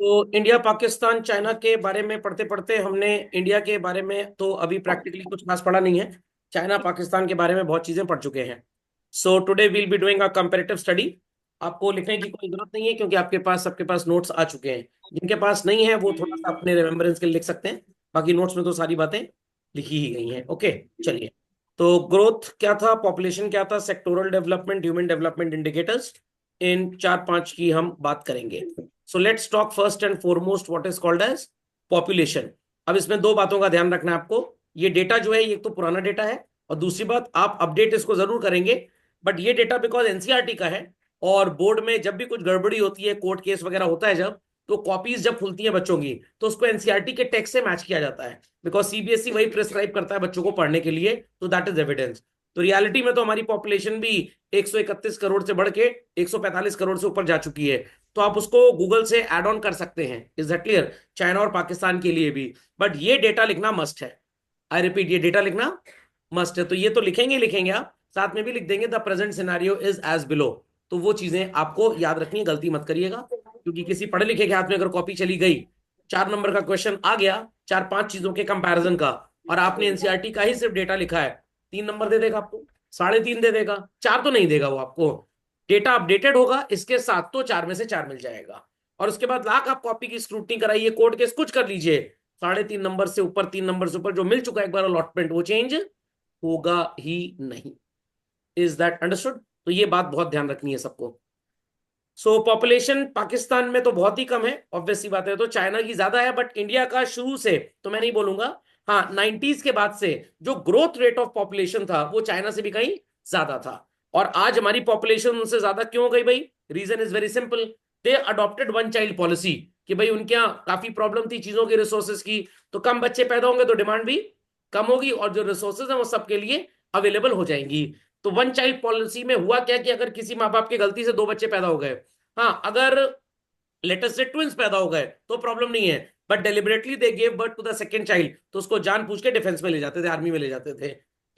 तो India Pakistan China के बारे में पढ़ते पढ़ते हमने इंडिया के बारे में तो अभी प्रैक्टिकली कुछ खास पढ़ा नहीं है। चाइना पाकिस्तान के बारे में बहुत चीजें पढ़ चुके हैं। So today we'll be doing a comparative study. आपको लिखने की कोई जरूरत नहीं है क्योंकि आपके पास सबके पास नोट्स आ चुके हैं। जिनके पास नहीं है वो थोड़ा सा अपने रिमेम्बरेंस के लिए लिख सकते हैं। बाकी नोट्स में तो सारी बातें लिखी ही गई हैं। ओके, चलिए। तो ग्रोथ क्या था, पॉपुलेशन क्या था, sectoral development, human development indicators, इन चार पांच की हम बात करेंगे। So let's talk first and foremost what is called age population. अब इसमें दो बातों का ध्यान रखना है आपको। ये डेटा जो है ये तो पुराना डेटा है, और दूसरी बात आप अपडेट इसको जरूर करेंगे। बट ये डेटा बिकॉज एनसीईआरटी का है, और बोर्ड में जब भी कुछ गड़बड़ी होती है, कोर्ट केस वगैरह होता है जब, तो कॉपीज जब खुलती है बच्चों की तो उसको एनसीईआरटी के टेक्स्ट से मैच किया जाता है। बिकॉज सीबीएसई वही प्रिस्क्राइब करता है बच्चों को पढ़ने के लिए, तो दैट इज एविडेंस। तो रियलिटी में तो हमारी पॉपुलेशन भी 131 करोड़ से बढ़ के 145 करोड़ से ऊपर जा चुकी है। तो आप उसको गूगल से ऐड ऑन कर सकते हैं। Is that clear? चाइना और पाकिस्तान के लिए भी। बट ये डेटा लिखना मस्ट है। आई रिपीट, ये डेटा लिखना मस्ट है। तो ये तो लिखेंगे लिखेंगे आप, साथ में भी लिख देंगे the present scenario is as below. तो वो चीजें आपको याद रखनी, गलती मत करिएगा। क्योंकि किसी पढ़े लिखे के हाथ में अगर कॉपी चली गई, 4 नंबर का क्वेश्चन आ गया चार पांच चीजों के कंपैरिजन का, और आपने एनसीईआरटी का ही सिर्फ डेटा लिखा है, 3 नंबर दे देगा आपको, 3.5 दे देगा, 4 तो नहीं देगा वो आपको। डेटा अपडेटेड होगा इसके साथ तो 4 में से 4 मिल जाएगा। और उसके बाद लाख आप कॉपी की स्क्रूटनी कराइए, कोर्ट केस कुछ कर लीजिए, 3.5 नंबर से ऊपर, 3 नंबर से ऊपर जो मिल चुका है एक बार अलॉटमेंट, वो चेंज होगा ही नहीं। Is that understood? तो ये बात बहुत ध्यान रखनी है सबको। सो पॉपुलेशन पाकिस्तान में तो बहुत ही कम है, ऑब्वियस सी बात है। तो चाइना की ज्यादा है, बट इंडिया का शुरू से तो मैं नहीं बोलूंगा। हाँ, 90s के बाद से जो ग्रोथ रेट ऑफ पॉपुलेशन था वो चाइना से भी कहीं ज्यादा था। और आज हमारी पॉपुलेशन उनसे ज्यादा क्यों हो गई भाई? Reason is very simple. They adopted one child policy, कि भाई उनके यहाँ काफी प्रॉब्लम थी चीजों की, रिसोर्सेज की। तो कम बच्चे पैदा होंगे तो डिमांड भी कम होगी, और जो रिसोर्सेज है वो सबके लिए अवेलेबल हो जाएंगी। तो वन चाइल्ड पॉलिसी में हुआ क्या कि अगर किसी माँ बाप की गलती से 2 बच्चे पैदा हो गए, हाँ, अगर लेटेस्ट से ट्विंस पैदा हो गए तो प्रॉब्लम नहीं है, but deliberately they gave birth to the second child, तो उसको जान पूछ के डिफेंस में ले जाते थे, आर्मी में ले जाते थे।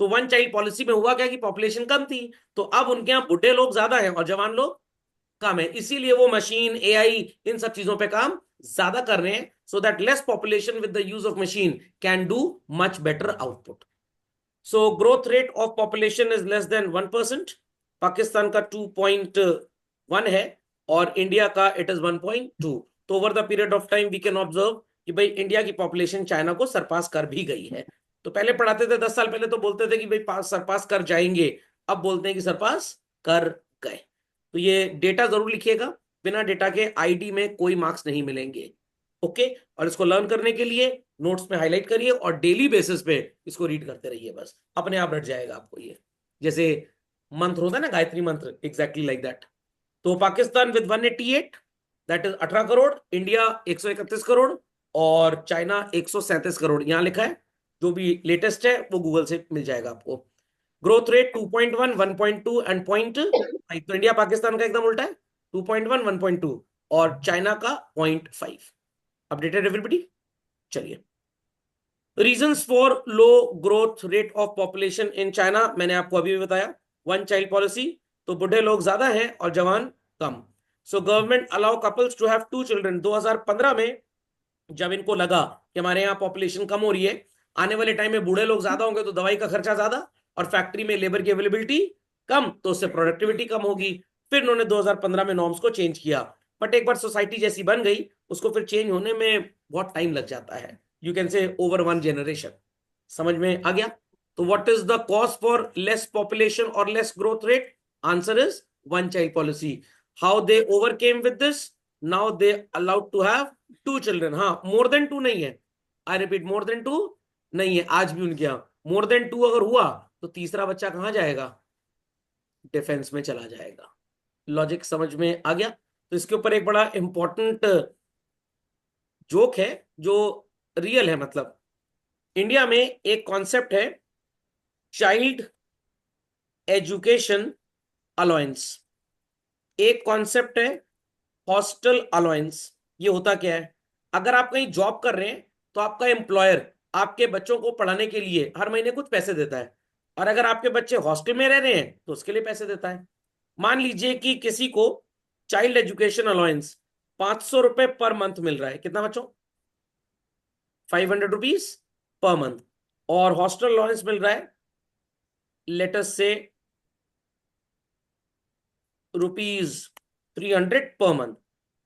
तो वन चाइल्ड पॉलिसी में हुआ क्या कि पॉपुलेशन कम थी, तो अब उनके यहाँ बुढ़े लोग ज्यादा हैं और जवान लोग कम है, इसीलिए वो मशीन, एआई, इन सब चीजों पे काम ज्यादा कर रहे हैं, so that less population with the use of machine can do much better output. So growth rate of population is less than 1%। Pakistan का 2.1 है, और इंडिया का इट इज 1.2। तो over the period of time we can observe कि भाई India की population China को सरपास कर भी गई है। तो पहले पढ़ाते थे 10 साल पहले तो बोलते थे कि भाई पास सरपास कर जाएंगे, अब बोलते हैं कि सरपास कर गए। तो ये डेटा जरूर लिखिएगा, बिना डेटा के आईडी में कोई मार्क्स नहीं मिलेंगे। ओके, और इसको लर्न करने के लिए नोट्स में हाईलाइट करिए और डेली बेसिस पे इसको रीड करते रहिए, बस अपने आप रट जाएगा आपको ये। जैसे मंत्र होता है ना, गायत्री मंत्र, एग्जैक्टली लाइक दैट। तो Pakistan with 188, that is 18 crore, India 131 crore, और चाइना 137 करोड़, यहां लिखा है। जो भी लेटेस्ट है वो गूगल से मिल जाएगा आपको। Growth rate 2.1, 1.2 and 0.5। तो इंडिया पाकिस्तान का एकदम उल्टा है, 2.1, 1.2, और चाइना का 0.5। Updated everybody? चलिए, reasons for low growth rate of population in China मैंने आपको अभी भी बताया। वन चाइल्ड पॉलिसी, तो बूढ़े लोग ज्यादा हैं और जवान कम। So government allow couples to have 2 children. 2015 में जब इनको लगा कि हमारे यहाँ पॉपुलेशन कम हो रही है, आने वाले टाइम में बूढ़े लोग ज्यादा होंगे तो दवाई का खर्चा ज्यादा, और फैक्ट्री में लेबर की अवेलेबिलिटी कम, तो उससे प्रोडक्टिविटी कम होगी। फिर उन्होंने 2015 में नॉर्म्स को चेंज किया। बट एक बार सोसाइटी जैसी बन गई, उसको फिर चेंज होने में बहुत टाइम लग जाता है। You can say over 1 generation. समझ में आ गया? तो what is the cause for less population और less growth rate? Answer is one child policy. How they overcame with this? Now they allowed to have 2 children. हाँ, more then 2 नहीं है। I repeat, more than 2 नहीं है आज भी उनके यहाँ। मोर देन 2 अगर हुआ तो तीसरा बच्चा कहां जाएगा? डिफेंस में चला जाएगा। लॉजिक समझ में आ गया? तो इसके ऊपर एक बड़ा इंपॉर्टेंट जोक है जो रियल है। मतलब इंडिया में एक कॉन्सेप्ट है, चाइल्ड एजुकेशन अलाउंस। एक कॉन्सेप्ट है हॉस्टल अलाउंस। ये होता क्या है? अगर आप कहीं जॉब कर रहे हैं तो आपका एम्प्लॉयर आपके बच्चों को पढ़ाने के लिए हर महीने कुछ पैसे देता है, और अगर आपके बच्चे हॉस्टल में रह रहे हैं तो उसके लिए पैसे देता है। मान लीजिए कि किसी को child education allowance ₹500 per month मिल रहा है, कितना बच्चों? 500 रुपीज पर मंथ। और हॉस्टल अलाउंस मिल रहा है लेट अस से ₹300 पर मंथ।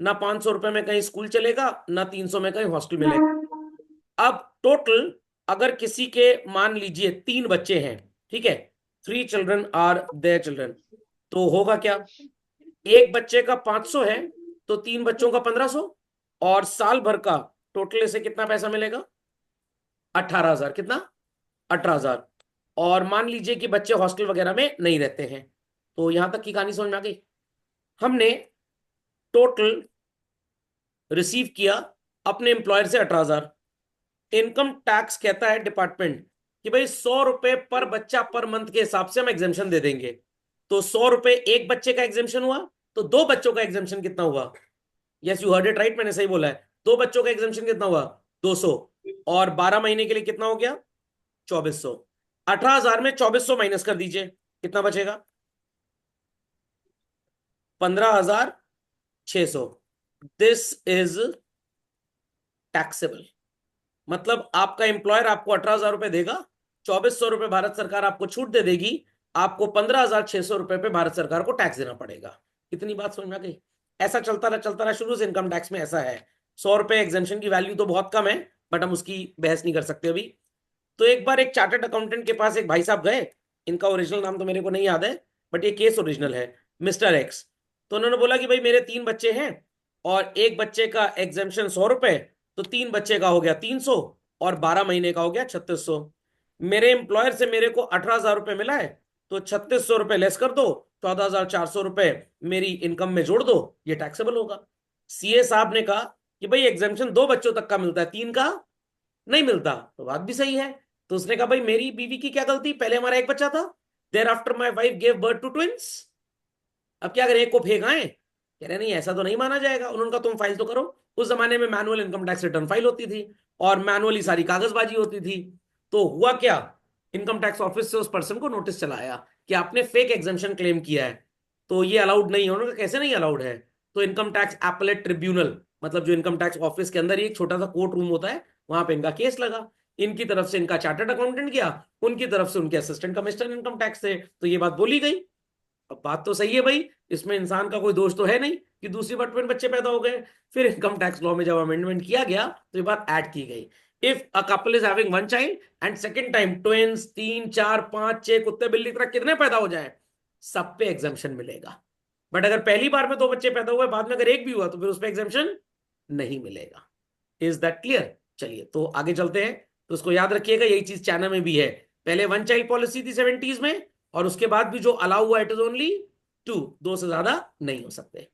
ना ₹500 में कहीं स्कूल चलेगा, ना 300 में कहीं हॉस्टल मिलेगा। अब टोटल अगर किसी के मान लीजिए 3 बच्चे हैं, ठीक है, 3 चिल्ड्रन आर देयर चिल्ड्रन, तो होगा क्या? एक बच्चे का 500 है, तो 3 बच्चों का 1500, और साल भर का टोटल से कितना पैसा मिलेगा? 18,000। कितना? 18,000। और मान लीजिए कि बच्चे हॉस्टल वगैरह में नहीं रहते हैं। तो यहां तक की कहानी समझ में आ गई। हमने टोटल रिसीव किया अपने एम्प्लॉयर से 18,000। इनकम टैक्स कहता है डिपार्टमेंट कि भाई ₹100 पर बच्चा पर मंथ के हिसाब से हम एग्जेम्पशन दे देंगे। तो ₹100 एक बच्चे का एग्जेम्पशन हुआ, तो 2 बच्चों का एग्जेम्पशन कितना हुआ? Yes, you heard it right, मैंने सही बोला है। 2 बच्चों का एग्जेम्पशन कितना हुआ? 200। और 12 महीने के लिए कितना हो गया? 2400। 18,000 में 2400 माइनस कर दीजिए, कितना बचेगा? 15,600। This is taxable. मतलब आपका एम्प्लॉयर आपको 18,000 रुपए देगा, ₹2,400 भारत सरकार आपको छूट दे देगी, आपको ₹15,600 पे भारत सरकार को टैक्स देना पड़ेगा। इतनी बात समझ में आ गई? ऐसा चलता रहा शुरू से इनकम टैक्स में ऐसा है। ₹100 एग्जेम्पशन की वैल्यू तो बहुत कम है, बट हम उसकी बहस नहीं कर सकते अभी। तो एक बार एक चार्टर्ड अकाउंटेंट के पास एक भाई साहब गए, इनका ओरिजिनल नाम तो मेरे को नहीं याद है, बट ये केस ओरिजिनल है, मिस्टर एक्स। तो उन्होंने बोला कि भाई मेरे 3 बच्चे हैं, और एक बच्चे का एग्जेम्पशन ₹100, तो 3 बच्चे का हो गया 300, और 12 महीने का हो गया 3600। मेरे एम्प्लॉयर से मेरे को 18,000 रुपये मिला है, तो 3600 रुपये लेस कर दो, 14,400 रुपये मेरी इनकम में जोड़ दो, ये टैक्सेबल होगा। सीए साहब ने कहा कि भाई एग्जेम्पशन 2 बच्चों तक का मिलता है, 3 का नहीं मिलता। तो बात भी सही है। तो उसने कहा भाई मेरी बीवी की क्या गलती, पहले हमारा एक बच्चा था, thereafter my wife gave birth to twins, अब क्या करें, एक को फेंक आए? कह रहे नहीं, ऐसा तो नहीं माना जाएगा। उन्होंने कहा तुम फाइल तो करो। उस जमाने में manual income tax return file होती थी, और मैनुअली सारी कागजबाजी होती थी। तो हुआ क्या, इनकम टैक्स ऑफिस से उस पर्सन को नोटिस चला आया कि आपने फेक एग्जेम्पशन क्लेम किया है, तो ये अलाउड नहीं है। उन्होंने कहा कैसे नहीं अलाउड है? तो इनकम टैक्स एपलेट ट्रिब्यूनल, मतलब जो इनकम टैक्स ऑफिस के अंदर ही एक छोटा सा कोर्ट रूम होता है, वहां पे इनका केस लगा। इनकी तरफ से इनका चार्टर्ड अकाउंटेंट गया, उनकी तरफ से उनके असिस्टेंट कमिश्नर इनकम टैक्स थे, तो ये बात बोली गई। अब बात तो सही है भाई, इसमें इंसान का कोई दोष तो है नहीं कि दूसरी बात में बच्चे पैदा हो गए। फिर इनकम टैक्स लॉ में जब अमेंडमेंट किया गया, तो ये बात ऐड की गई, if a couple is having 1 child and second time twins, 3 4 5 6 कुत्ते बिल्ली तरह कितने पैदा हो जाए, सब पे एग्जाम्पशन मिलेगा। बट अगर पहली बार में 2 बच्चे पैदा हुए, बाद में अगर एक भी हुआ, तो फिर उस पर एग्जाम्पशन नहीं मिलेगा। Is that clear? चलिए तो आगे चलते हैं। तो उसको याद रखिएगा, यही चीज चाइना में भी है। पहले 1 चाइल्ड पॉलिसी थी 70s में, और उसके बाद भी जो अलाउ हुआ इट इज ओनली 2, 2 से ज्यादा नहीं हो सकते।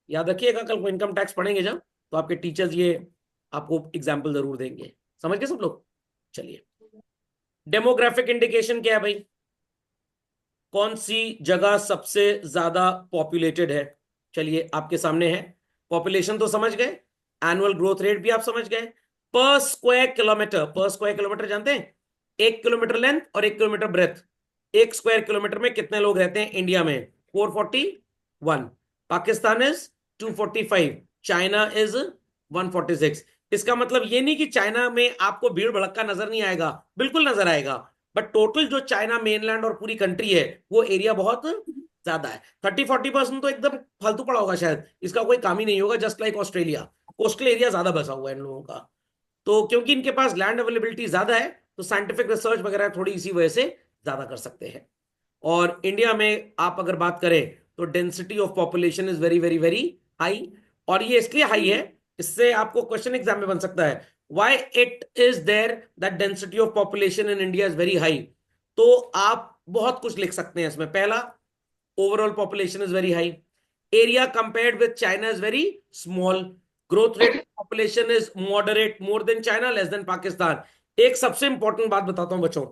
याद रखिएगा, कल को इनकम टैक्स पढ़ेंगे जब, तो आपके टीचर्स ये आपको एग्जाम्पल जरूर देंगे। समझ गए सब लोग? चलिए, डेमोग्राफिक इंडिकेशन क्या है भाई? कौन सी जगह सबसे ज्यादा पॉपुलेटेड है? चलिए आपके सामने है। पॉपुलेशन तो समझ गए, एनुअल ग्रोथ रेट भी आप समझ गए। पर स्क्वायर किलोमीटर, पर स्क्वायर किलोमीटर जानते हैं? 1 किलोमीटर लेंथ और 1 किलोमीटर ब्रेथ। 1 स्क्वायर किलोमीटर में कितने लोग रहते हैं इंडिया में? 441। पाकिस्तान इज 245। China is 146। इसका मतलब ये नहीं कि चाइना में आपको भीड़ भड़का नजर नहीं आएगा, बिल्कुल नजर आएगा। बट टोटल जो चाइना मेनलैंड और पूरी कंट्री है, वो एरिया बहुत ज्यादा है। 30-40% तो एकदम फालतू पड़ा होगा शायद, इसका कोई काम ही नहीं होगा। Just like Australia, coastal area ज्यादा बसा हुआ है इन लोगों का। तो क्योंकि इनके पास लैंड अवेलेबिलिटी ज्यादा है, तो साइंटिफिक रिसर्च वगैरह थोड़ी इसी वजह से ज्यादा कर सकते हैं। और इंडिया में आप अगर बात करें, तो density of population is very very very high. और ये इसलिए हाई है, इससे आपको क्वेश्चन एग्जाम में बन सकता है, why it is there that density of population in India is very high. तो आप बहुत कुछ लिख सकते हैं इसमें। पहला, overall population is very high, area compared with China is very small, growth rate population is moderate, more than China, less than Pakistan. एक सबसे इंपॉर्टेंट बात बताता हूं बच्चों,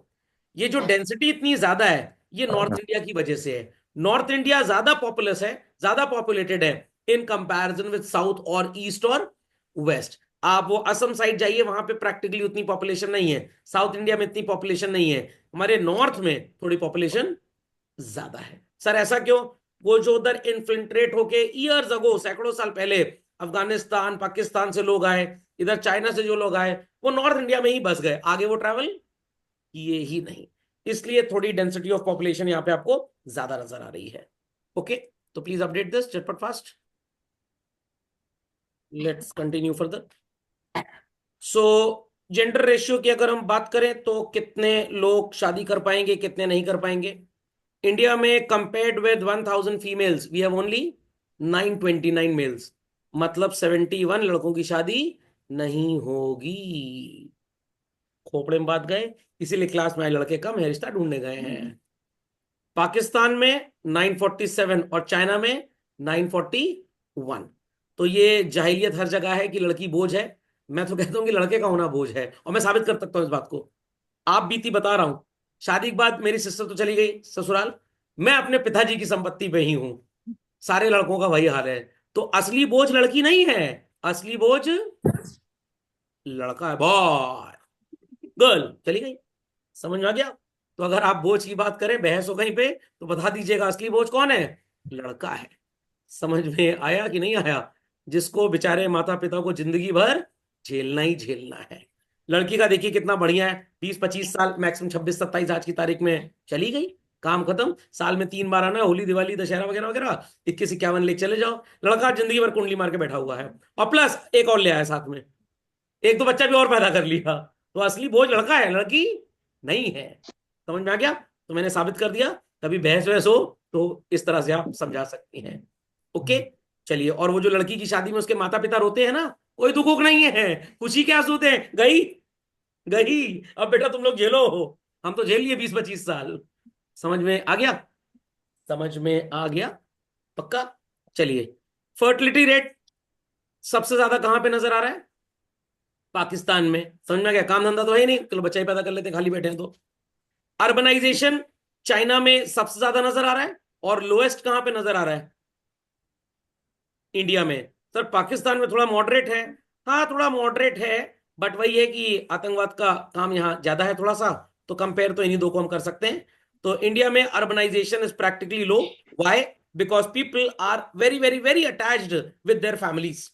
ये जो डेंसिटी इतनी ज्यादा है, ये नॉर्थ इंडिया की वजह से है। नॉर्थ इंडिया ज्यादा पॉपुलस है, ज्यादा पॉपुलेटेड है इन कंपैरिजन विद साउथ और ईस्ट और वेस्ट। आप वो असम साइड जाइए, वहां पे प्रैक्टिकली उतनी पॉपुलेशन नहीं है, साउथ इंडिया में इतनी पॉपुलेशन नहीं है, हमारे नॉर्थ में थोड़ी पॉपुलेशन ज्यादा है। सर ऐसा क्यों? वो जो उधर इन्फिल्ट्रेट होके ईयर्स अगो, सैकड़ों साल पहले अफगानिस्तान पाकिस्तान से लोग आए, इधर चाइना से जो लोग आए वो नॉर्थ इंडिया में ही बस गए, आगे वो ट्रैवल किए ही नहीं। इसलिए थोड़ी डेंसिटी ऑफ पॉपुलेशन यहाँ पे आपको ज्यादा नजर आ रही है। ओके, तो प्लीज अपडेट दिस झटपट fast. Let's continue further. So gender ratio की अगर हम बात करें तो कितने लोग शादी कर पाएंगे कितने नहीं कर पाएंगे। इंडिया में compared with 1000 females we have only 929 males, मतलब 71 लड़कों की शादी नहीं होगी। खोपड़े में बात गए, इसीलिए क्लास में आए लड़के कम है, रिश्ता ढूंढने गए हैं। पाकिस्तान में 947 और चाइना में 941। तो ये जाहिलियत हर जगह है कि लड़की बोझ है। मैं तो कहता हूँ कि लड़के का होना बोझ है, और मैं साबित कर सकता हूँ इस बात को। आप बीती बता रहा हूं, शादी के बाद मेरी सिस्टर तो चली गई ससुराल, मैं अपने पिताजी की संपत्ति पे ही हूं। सारे लड़कों का वही हाल है। तो असली बोझ लड़की नहीं है, असली बोझ लड़का है। बॉय गर्ल चली गई, समझ में आ गया। तो अगर आप बोझ की बात करें बहस हो कहीं पे तो बता दीजिएगा असली बोझ कौन है, लड़का है। समझ में आया कि नहीं आया? जिसको बेचारे माता पिता को जिंदगी भर झेलना ही झेलना है। लड़की का देखिए कितना बढ़िया है, 20-25 साल, मैक्सिमम 26-27 आज की तारीख में चली गई, काम खत्म। साल में 3 बार आना, होली दिवाली दशहरा वगैरह वगैरह, 21-51 ले चले जाओ। लड़का जिंदगी भर कुंडली मार के बैठा हुआ है, और प्लस एक और ले आया साथ में, एक दो बच्चा भी और पैदा कर लिया। तो असली बोझ लड़का है, लड़की नहीं है। समझ में आ गया? तो मैंने साबित कर दिया। कभी बहस वहस हो तो इस तरह से आप समझा सकती हैं। ओके, चलिए। और वो जो लड़की की शादी में उसके माता पिता रोते हैं ना, कोई दुख उख नहीं है, खुशी के आंसू थे। गई गई, अब बेटा तुम लोग झेलो, हम तो झेल लिए 20-25 साल। समझ में आ गया? समझ में आ गया? पक्का? चलिए, फर्टिलिटी रेट सबसे ज्यादा कहां पे नजर आ रहा है? पाकिस्तान में। समझ में आ गया? काम धंधा तो है ही नहीं, चलो बच्चा ही पैदा कर लेते हैं, खाली बैठे हैं तो। अर्बनाइजेशन चाइना में सबसे ज्यादा नजर आ रहा है, और लोएस्ट कहां पे नजर आ रहा है? इंडिया में। सर पाकिस्तान में थोड़ा मॉडरेट है, हाँ थोड़ा मॉडरेट है, बट वही है कि आतंकवाद का काम यहाँ ज्यादा है थोड़ा सा, तो कंपेयर तो इन्हीं दो को हम कर सकते हैं। तो इंडिया में urbanisation is practically low. Why? Because people are very very very attached with their families.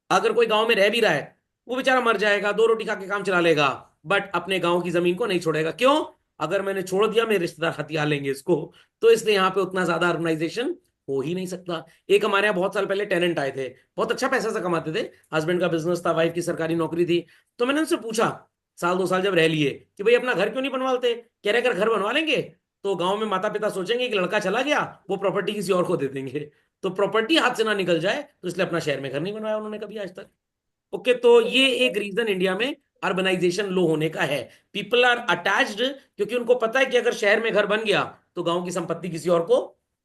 अगर कोई गांव में रह भी रहा है, वो बेचारा मर जाएगा, 2 रोटी खा के काम चला लेगा, बट अपने गांव की जमीन को नहीं छोड़ेगा। क्यों? अगर मैंने छोड़ दिया मेरे रिश्तेदार हथिया लेंगे इसको। तो इसलिए यहाँ पे उतना ज्यादा अर्बनाइजेशन हो ही नहीं सकता। एक हमारे यहाँ बहुत साल पहले टेनेंट आए थे, बहुत अच्छा पैसा से कमाते थे, हस्बैंड का बिजनेस था, वाइफ की सरकारी नौकरी थी। तो मैंने उनसे पूछा, साल 2 साल जब रह लिए, कि भाई अपना घर क्यों नहीं बनवाते? कह रहे अगर घर बनवा लेंगे तो गांव में माता पिता सोचेंगे कि लड़का चला गया, वो प्रॉपर्टी किसी और को दे देंगे, तो प्रॉपर्टी हाथ से ना निकल जाए, तो इसलिए अपना शहर में घर नहीं बनवाया उन्होंने कभी आज तक। ओके, तो ये एक रीजन इंडिया में अर्बनाइजेशन लो होने का है। पीपल आर अटैच्ड, क्योंकि उनको पता है कि अगर शहर में घर बन गया तो गांव की संपत्ति किसी और को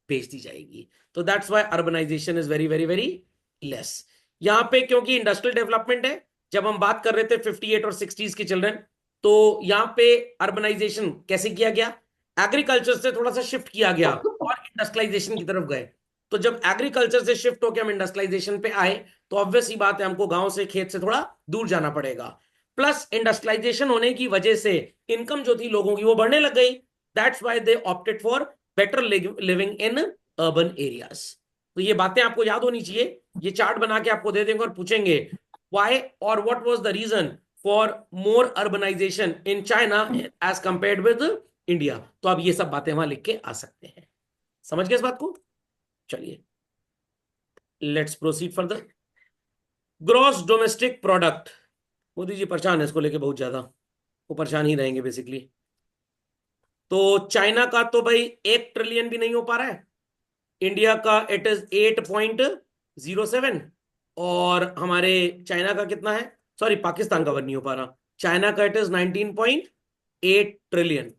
बेच दी जाएगी। तो that's why urbanisation is very very very less यहाँ पे। क्योंकि इंडस्ट्रियल डेवलपमेंट है, जब हम बात कर रहे थे 58 और 60s के चिल्ड्रन, तो यहाँ पे अर्बनाइजेशन कैसे किया गया? एग्रीकल्चर से थोड़ा सा शिफ्ट किया गया और इंडस्ट्रियलाइजेशन की तरफ गए। तो जब एग्रीकल्चर से शिफ्ट होकर हम इंडस्ट्रियलाइजेशन पे आए, तो ऑब्वियस ही बात है हमको गांव से खेत से थोड़ा दूर जाना पड़ेगा। प्लस इंडस्ट्रियलाइजेशन होने की वजह से इनकम जो थी लोगों की वो बढ़ने लग गई। That's why they opted for better living in urban areas. तो ये बातें आपको याद होनी चाहिए। ये चार्ट बना के आपको दे देंगे और पूछेंगे व्हाई और what was the reason for more urbanisation in China as compared with India. तो आप ये सब बातें वहां लिख के आ सकते हैं। समझ गए इस बात को? चलिए, let's proceed further. Gross domestic product, Modi ji परेशान है इसको लेके बहुत ज्यादा, वो परेशान ही रहेंगे बेसिकली। तो चाइना का तो भाई 1 ट्रिलियन भी नहीं हो पा रहा है, इंडिया का इट इज 8.07, और हमारे चाइना का कितना है, सॉरी पाकिस्तान का वन नहीं हो पा रहा, चाइना का it is 19.8 trillion.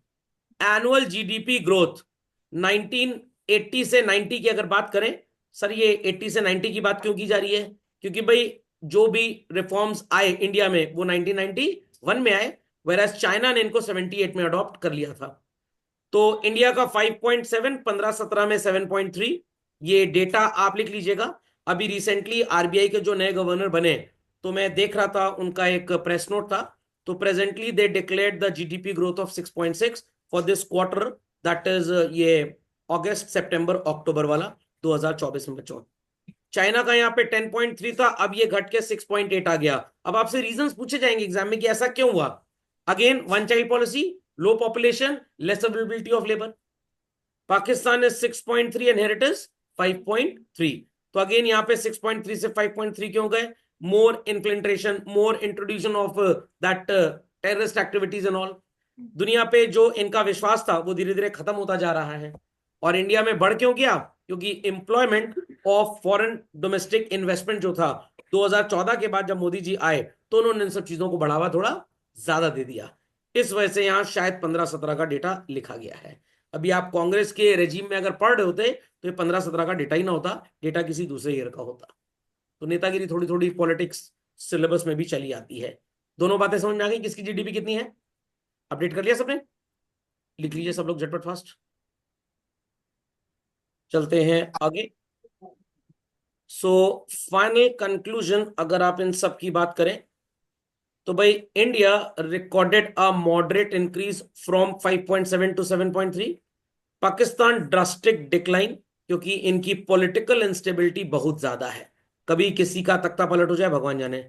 Annual GDP growth 1980 से 90 की अगर बात करें, सर ये 80 से 90 की बात क्यों की जा रही है? क्योंकि भाई जो भी रिफॉर्म्स आए इंडिया में वो 1991 में आए, वेराज चाइना ने इनको 78 में अडॉप्ट कर लिया था। तो इंडिया का 5.7, 15-17 में 7.3, ये डेटा आप लिख लीजिएगा। अभी रिसेंटली आरबीआई के जो नए गवर्नर बने, तो मैं देख रहा था उनका एक प्रेस नोट था, तो presently they declared the GDP growth of 6.6 for this quarter, that is ये अगस्त सितंबर अक्टूबर वाला 2024 में बच्चों। चाइना का यहाँ पे 10.3 था, अब ये घट के 6.8 आ गया। अब आपसे रीजंस पूछे जाएंगे एग्जाम में कि ऐसा क्यों हुआ। Again one child policy, low population, less availability of labour. Pakistan is 6.3 and here it is 5.3। तो अगेन यहाँ पे 6.3 से 5.3 क्यों गए? More infiltration, more introduction of that terrorist activities and all. दुनिया पे जो इनका विश्वास था वो धीरे धीरे खत्म होता जा रहा है। और इंडिया में बढ़ क्यों गया? क्योंकि employment of foreign domestic investment जो था 2014 के बाद जब मोदी जी आए तो उन्होंने इन सब चीजों को बढ़ावा थोड़ा ज्यादा दे दिया। इस वजह से यहाँ शायद 15-17 का डेटा लिखा गया है। अभी आप कांग्रेस के रेजिम में अगर पढ़ रहे होते तो ये 15-17 का डेटा ही ना होता, डेटा किसी दूसरे ईयर का होता। तो नेतागिरी थोड़ी थोड़ी पॉलिटिक्स सिलेबस में भी चली आती है। दोनों बातें समझ में आ गई? किसकी जीडीपी कितनी है अपडेट कर लिया सबने? लिख लीजिए सब लोग झटपट फास्ट। चलते हैं आगे। सो फाइनल कंक्लूजन अगर आप इन सब की बात करें तो भाई India recorded a moderate increase from 5.7 to 7.3। Pakistan drastic decline, क्योंकि इनकी पॉलिटिकल इंस्टेबिलिटी बहुत ज्यादा है, कभी किसी का तख्ता पलट हो जाए भगवान जाने।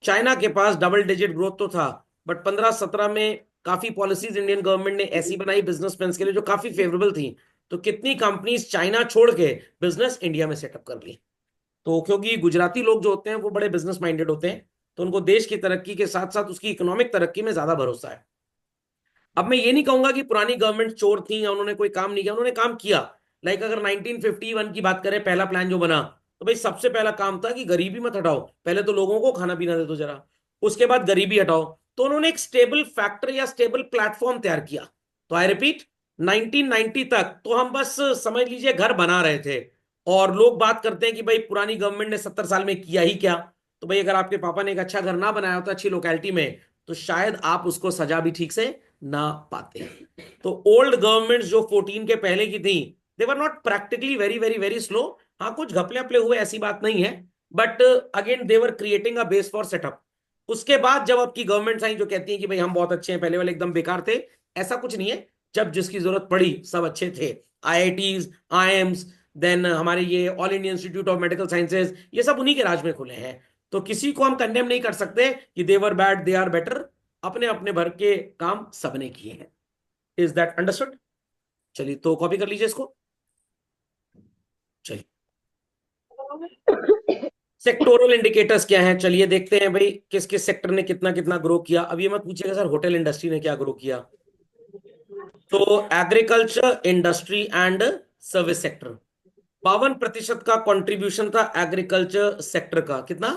चाइना के पास डबल डिजिट ग्रोथ तो था, बट 15-17 में काफी पॉलिसीज इंडियन गवर्नमेंट ने ऐसी बनाई बिजनेसमैन के लिए जो काफी फेवरेबल थी। तो कितनी कंपनीज चाइना छोड़ के बिजनेस इंडिया में सेटअप कर ली। तो क्योंकि गुजराती लोग जो होते हैं वो बड़े बिजनेस माइंडेड होते हैं, तो उनको देश की तरक्की के साथ साथ उसकी इकोनॉमिक तरक्की में ज्यादा भरोसा है। अब मैं ये नहीं कहूंगा कि पुरानी गवर्नमेंट चोर थी या उन्होंने कोई काम नहीं किया, उन्होंने काम किया। लाइक अगर 1951 की बात करें, पहला प्लान जो बना, तो भाई सबसे पहला काम था कि गरीबी मत हटाओ, पहले तो लोगों को खाना पीना दे दो जरा, उसके बाद गरीबी हटाओ। तो उन्होंने एक स्टेबल फैक्टर या स्टेबल प्लेटफॉर्म तैयार किया। तो आई रिपीट, 1990 तक तो हम बस समझ लीजिए घर बना रहे थे। और लोग बात करते हैं कि भाई पुरानी गवर्नमेंट ने 70 साल में किया ही क्या। तो भाई अगर आपके पापा ने एक अच्छा घर ना बनाया होता अच्छी लोकेलिटी में, तो शायद आप उसको सजा भी ठीक से ना पाते। तो ओल्ड गवर्नमेंट्स जो 14 के पहले की थी, they were not practically very very very slow. हाँ कुछ घपले अपले हुए ऐसी बात नहीं है, but again they were creating a base for setup. उसके बाद जब आपकी गवर्नमेंट आई जो कहती है कि भाई हम बहुत अच्छे हैं, पहले वाले एकदम बेकार थे, ऐसा कुछ नहीं है। जब जिसकी जरूरत पड़ी सब अच्छे थे। आईआईटीज, आईएम्स, देन हमारे ये all India institute of medical sciences, ये सब उन्हीं के राज में खुले हैं। तो किसी को हम कंडेम नहीं कर सकते कि दे were bad they are better. अपने अपने भर के काम सबने किए हैं। Is that understood? चलिए तो कॉपी कर लीजिए इसको। चलिए सेक्टोरल इंडिकेटर्स क्या हैं, चलिए देखते हैं भाई किस किस सेक्टर ने कितना कितना ग्रो किया। अब ये मत पूछिएगा सर होटल इंडस्ट्री ने क्या ग्रो किया। तो agriculture, industry and service sector, 52% का कंट्रीब्यूशन था एग्रीकल्चर सेक्टर का। कितना?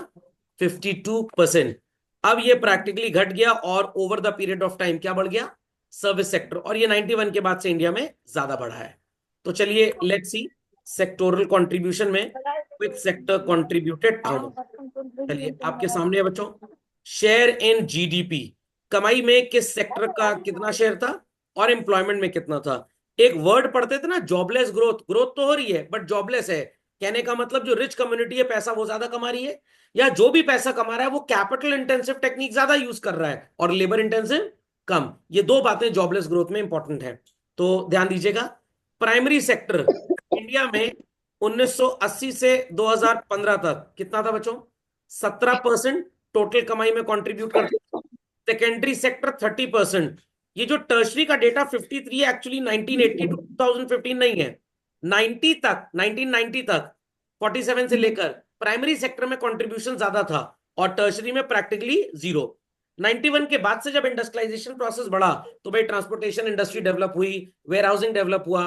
52%। अब ये प्रैक्टिकली घट गया और over the period of time क्या बढ़ गया? Service sector. और ये 91 के बाद से इंडिया में ज्यादा बढ़ा है। तो चलिए लेट्स सी सेक्टोरल कंट्रीब्यूशन में which sector contributed how much. चलिए आपके सामने है बच्चों, शेयर इन जीडीपी, कमाई में किस सेक्टर का कितना शेयर था और एम्प्लॉयमेंट में कितना था। एक वर्ड पढ़ते थे ना, जॉबलेस ग्रोथ। ग्रोथ तो हो रही है बट जॉबलेस है। कहने का मतलब जो रिच कम्युनिटी है पैसा वो ज्यादा कमा रही है, या जो भी पैसा कमा रहा है वो कैपिटल इंटेंसिव टेक्निक ज्यादा यूज कर रहा है और लेबर इंटेंसिव कम। ये दो बातें जॉबलेस ग्रोथ में इंपॉर्टेंट है। तो ध्यान दीजिएगा, प्राइमरी सेक्टर इंडिया में 1980 से 2015 तक कितना था बच्चों? 17% टोटल कमाई में कंट्रीब्यूट करते। Secondary sector 30%। ये जो टर्शरी का डेटा 53 है, एक्चुअली 1980 टू 2015 नहीं है, 90 तक, 1990 तक 47 से लेकर प्राइमरी सेक्टर में कंट्रीब्यूशन ज्यादा था और टर्शरी में प्रैक्टिकली जीरो। 91 के बाद से जब इंडस्ट्रियलाइजेशन प्रोसेस बढ़ा तो भाई ट्रांसपोर्टेशन इंडस्ट्री डेवलप हुई, वेयर हाउसिंग डेवलप हुआ,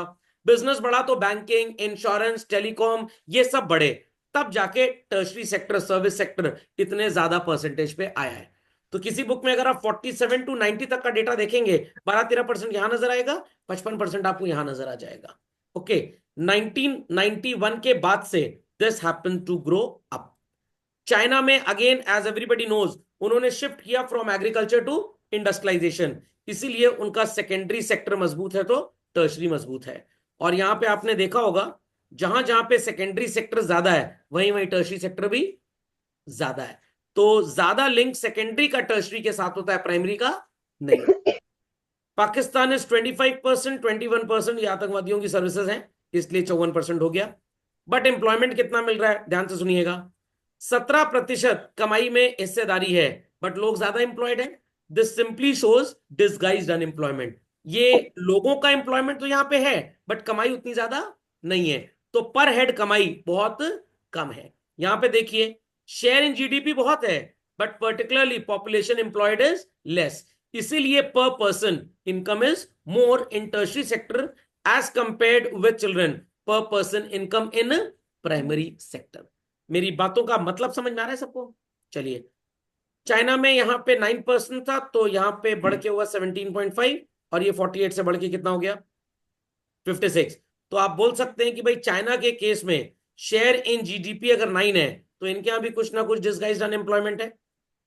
बिजनेस बढ़ा तो बैंकिंग, इंश्योरेंस, टेलीकॉम ये सब बढ़े, तब जाके टर्शरी सेक्टर, सर्विस सेक्टर इतने ज्यादा परसेंटेज पे आया है। तो किसी बुक में अगर आप 47 टू 90 तक का डेटा देखेंगे, 12-13% यहां नजर आएगा, 55% आपको यहां नजर आ जाएगा। ओके, 1991 के बाद से this happen to grow up. China में अगेन एज एवरीबडी नोज उन्होंने शिफ्ट किया फ्रॉम एग्रीकल्चर टू इंडस्ट्रियलाइजेशन, इसीलिए उनका सेकेंडरी सेक्टर मजबूत है तो टर्शरी मजबूत है। और यहां पे आपने देखा होगा जहां जहां पे सेकेंडरी सेक्टर ज्यादा है वहीं वहीं टर्शरी सेक्टर भी ज्यादा है। तो ज्यादा लिंक सेकेंडरी का टर्शरी के साथ होता है, प्राइमरी का नहीं। पाकिस्तान इज 25%, 21% ये आतंकवादियों की सर्विसेज हैं, इसलिए 54% हो गया। बट एम्प्लॉयमेंट कितना मिल रहा है, ध्यान से सुनिएगा, 17% कमाई में हिस्सेदारी है, बट लोग ज्यादा एम्प्लॉयड है। This simply shows disguised unemployment. ये लोगों का एम्प्लॉयमेंट तो यहां पे है, बट कमाई उतनी ज्यादा नहीं है। तो पर हेड कमाई बहुत कम है। यहां पे देखिए, शेयर इन जीडीपी बहुत है, but particularly population employed is less. इसीलिए per person income is more in tertiary sector as compared with children per person income in primary sector. मेरी बातों का मतलब समझ में आ रहा है सबको? चलिए, चाइना में यहां पे 9% था, तो यहां पे बढ़ के हुआ 17.5, और ये 48 से बढ़ के कितना हो गया, 56। तो आप बोल सकते हैं कि भाई चाइना के केस में शेयर इन जीडीपी अगर 9 है, तो इनके यहां भी कुछ ना कुछ डिसगाइज्ड अनएम्प्लॉयमेंट है।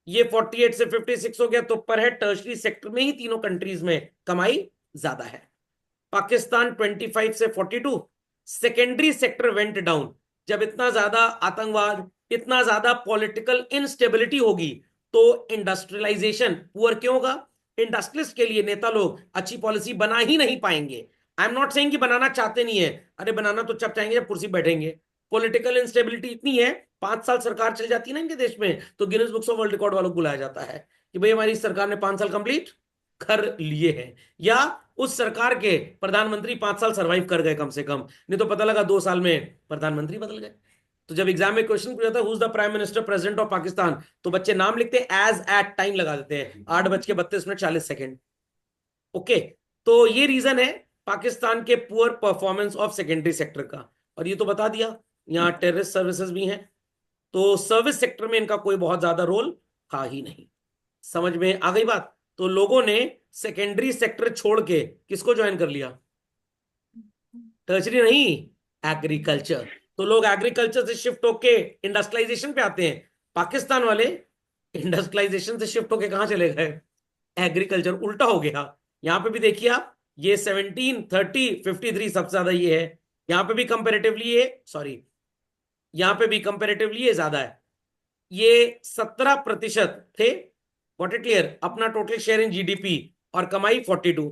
ये 48 से 56 हो गया, तो पर है टर्शरी सेक्टर में ही तीनों कंट्रीज में कमाई ज्यादा है। पाकिस्तान 25 से 42, सेकेंडरी सेक्टर वेंट डाउन। जब इतना ज्यादा आतंकवाद, इतना ज्यादा पॉलिटिकल इनस्टेबिलिटी होगी, तो इंडस्ट्रियलाइजेशन पुअर क्यों होगा? इंडस्ट्रियलिस्ट के लिए नेता लोग अच्छी पॉलिसी बना ही नहीं पाएंगे। आई एम नॉट सेइंग कि बनाना चाहते नहीं है, अरे बनाना तो जब चाहेंगे जब कुर्सी बैठेंगे। पॉलिटिकल इंस्टेबिलिटी इतनी है, 5 साल सरकार चल जाती है ना इनके देश में, तो Guinness books of world record वालों को बुलाया जाता है कि भाई हमारी सरकार ने 5 साल कंप्लीट कर लिए हैं, या उस सरकार के प्रधानमंत्री 5 साल सरवाइव कर गए कम से कम, नहीं तो पता लगा 2 साल में प्रधानमंत्री बदल गए। तो जब एग्जाम में क्वेश्चन पूछा था who is the prime minister president of Pakistan, तो बच्चे नाम लिखते हैं, एज एट टाइम लगा देते हैं, 8:32:40। ओके, तो ये रीजन है पाकिस्तान के poor performance of secondary sector का। और ये तो बता दिया, यहाँ टेररिस्ट सर्विसेज भी हैं, तो सर्विस सेक्टर में इनका कोई बहुत ज्यादा रोल था ही नहीं। समझ में आ गई बात? तो लोगों ने सेकेंडरी सेक्टर छोड़ के किसको ज्वाइन कर लिया? टर्शरी नहीं, एग्रीकल्चर। तो लोग एग्रीकल्चर से शिफ्ट होके इंडस्ट्रियलाइजेशन पे आते हैं। पाकिस्तान वाले इंडस्ट्रियलाइजेशन से शिफ्ट होके कहां चले गए? एग्रीकल्चर। उल्टा हो गया। यहां पे भी देखिए आप, ये 17, 30, 53 सबसे ज्यादा ये है। यहां पे भी कंपेरेटिवली ये, सॉरी, यहां पे भी कंपेरेटिवली ये ज्यादा है। ये 17% थे, व्हाट इट क्लियर, अपना टोटल शेयर इन जीडीपी, और कमाई 42।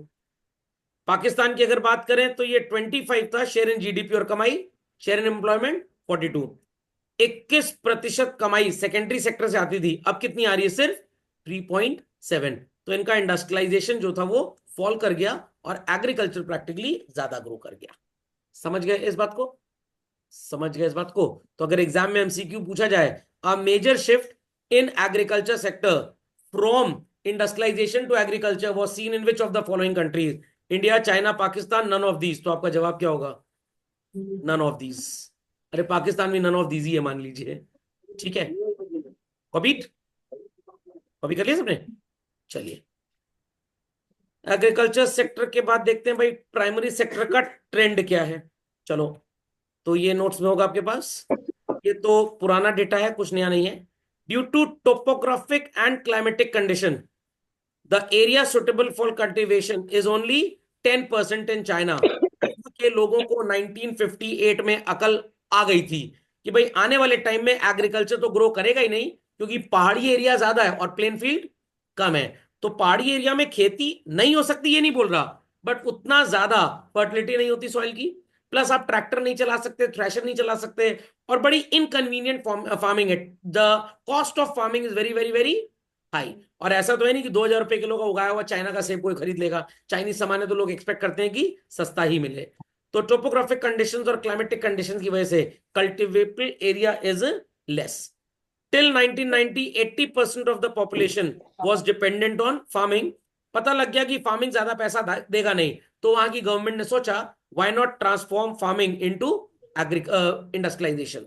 पाकिस्तान की अगर बात करें तो ये 25 था शेयर इन जीडीपी और कमाई, शेयर इन एम्प्लॉयमेंट 42। 21% कमाई सेकेंडरी सेक्टर से आती थी, अब कितनी आ रही है? सिर्फ 3.7। तो इनका इंडस्ट्रियलाइजेशन जो था वो फॉल कर गया, और एग्रीकल्चर प्रैक्टिकली ज्यादा ग्रो कर गया। समझ गए इस बात को? समझ गए इस बात को? तो अगर एग्जाम में एमसीक्यू पूछा जाए, a major shift in agriculture sector from industrialisation to agriculture was seen in which of the following countries? India, China, Pakistan, none of these. तो आपका जवाब क्या होगा? None of these. अरे पाकिस्तान भी नन ऑफ दीज ही है, मान लीजिए। ठीक है, कॉपी कॉपी कर लिया सबने? चलिए, एग्रीकल्चर सेक्टर के बाद देखते हैं भाई प्राइमरी सेक्टर का ट्रेंड क्या है। चलो, तो ये नोट्स में होगा आपके पास। ये तो पुराना डेटा है, कुछ नया नहीं है। Due to topographic and climatic condition, the area suitable for cultivation is only 10% in China. के लोगों को 1958 में अकल आ गई थी कि भाई आने वाले टाइम में एग्रीकल्चर तो ग्रो करेगा ही नहीं, क्योंकि पहाड़ी एरिया ज्यादा है और प्लेन फील्ड कम है। तो पहाड़ी एरिया में खेती नहीं हो सकती, ये नहीं बोल रहा, बट उतना ज्यादा फर्टिलिटी नहीं होती सॉइल की। प्लस आप ट्रैक्टर नहीं चला सकते, थ्रेशर नहीं चला सकते, और बड़ी इनकन्वीनियंट फार्मिंग है। The cost of farming is very very very high. और ऐसा तो है नहीं कि 2,000 रुपए किलो का उगाया हुआ चाइना का सेब कोई खरीद लेगा। चाइनीज सामान है तो लोग एक्सपेक्ट करते हैं कि सस्ता ही मिले। तो टोपोग्राफिक कंडीशंस और क्लाइमेटिक कंडीशंस की वजह से cultivable area is less. Till 1990 80% of the population was dependent on farming. पता लग गया कि फार्मिंग ज्यादा पैसा देगा नहीं, तो वहां की गवर्नमेंट ने सोचा why not transform farming into industrialisation.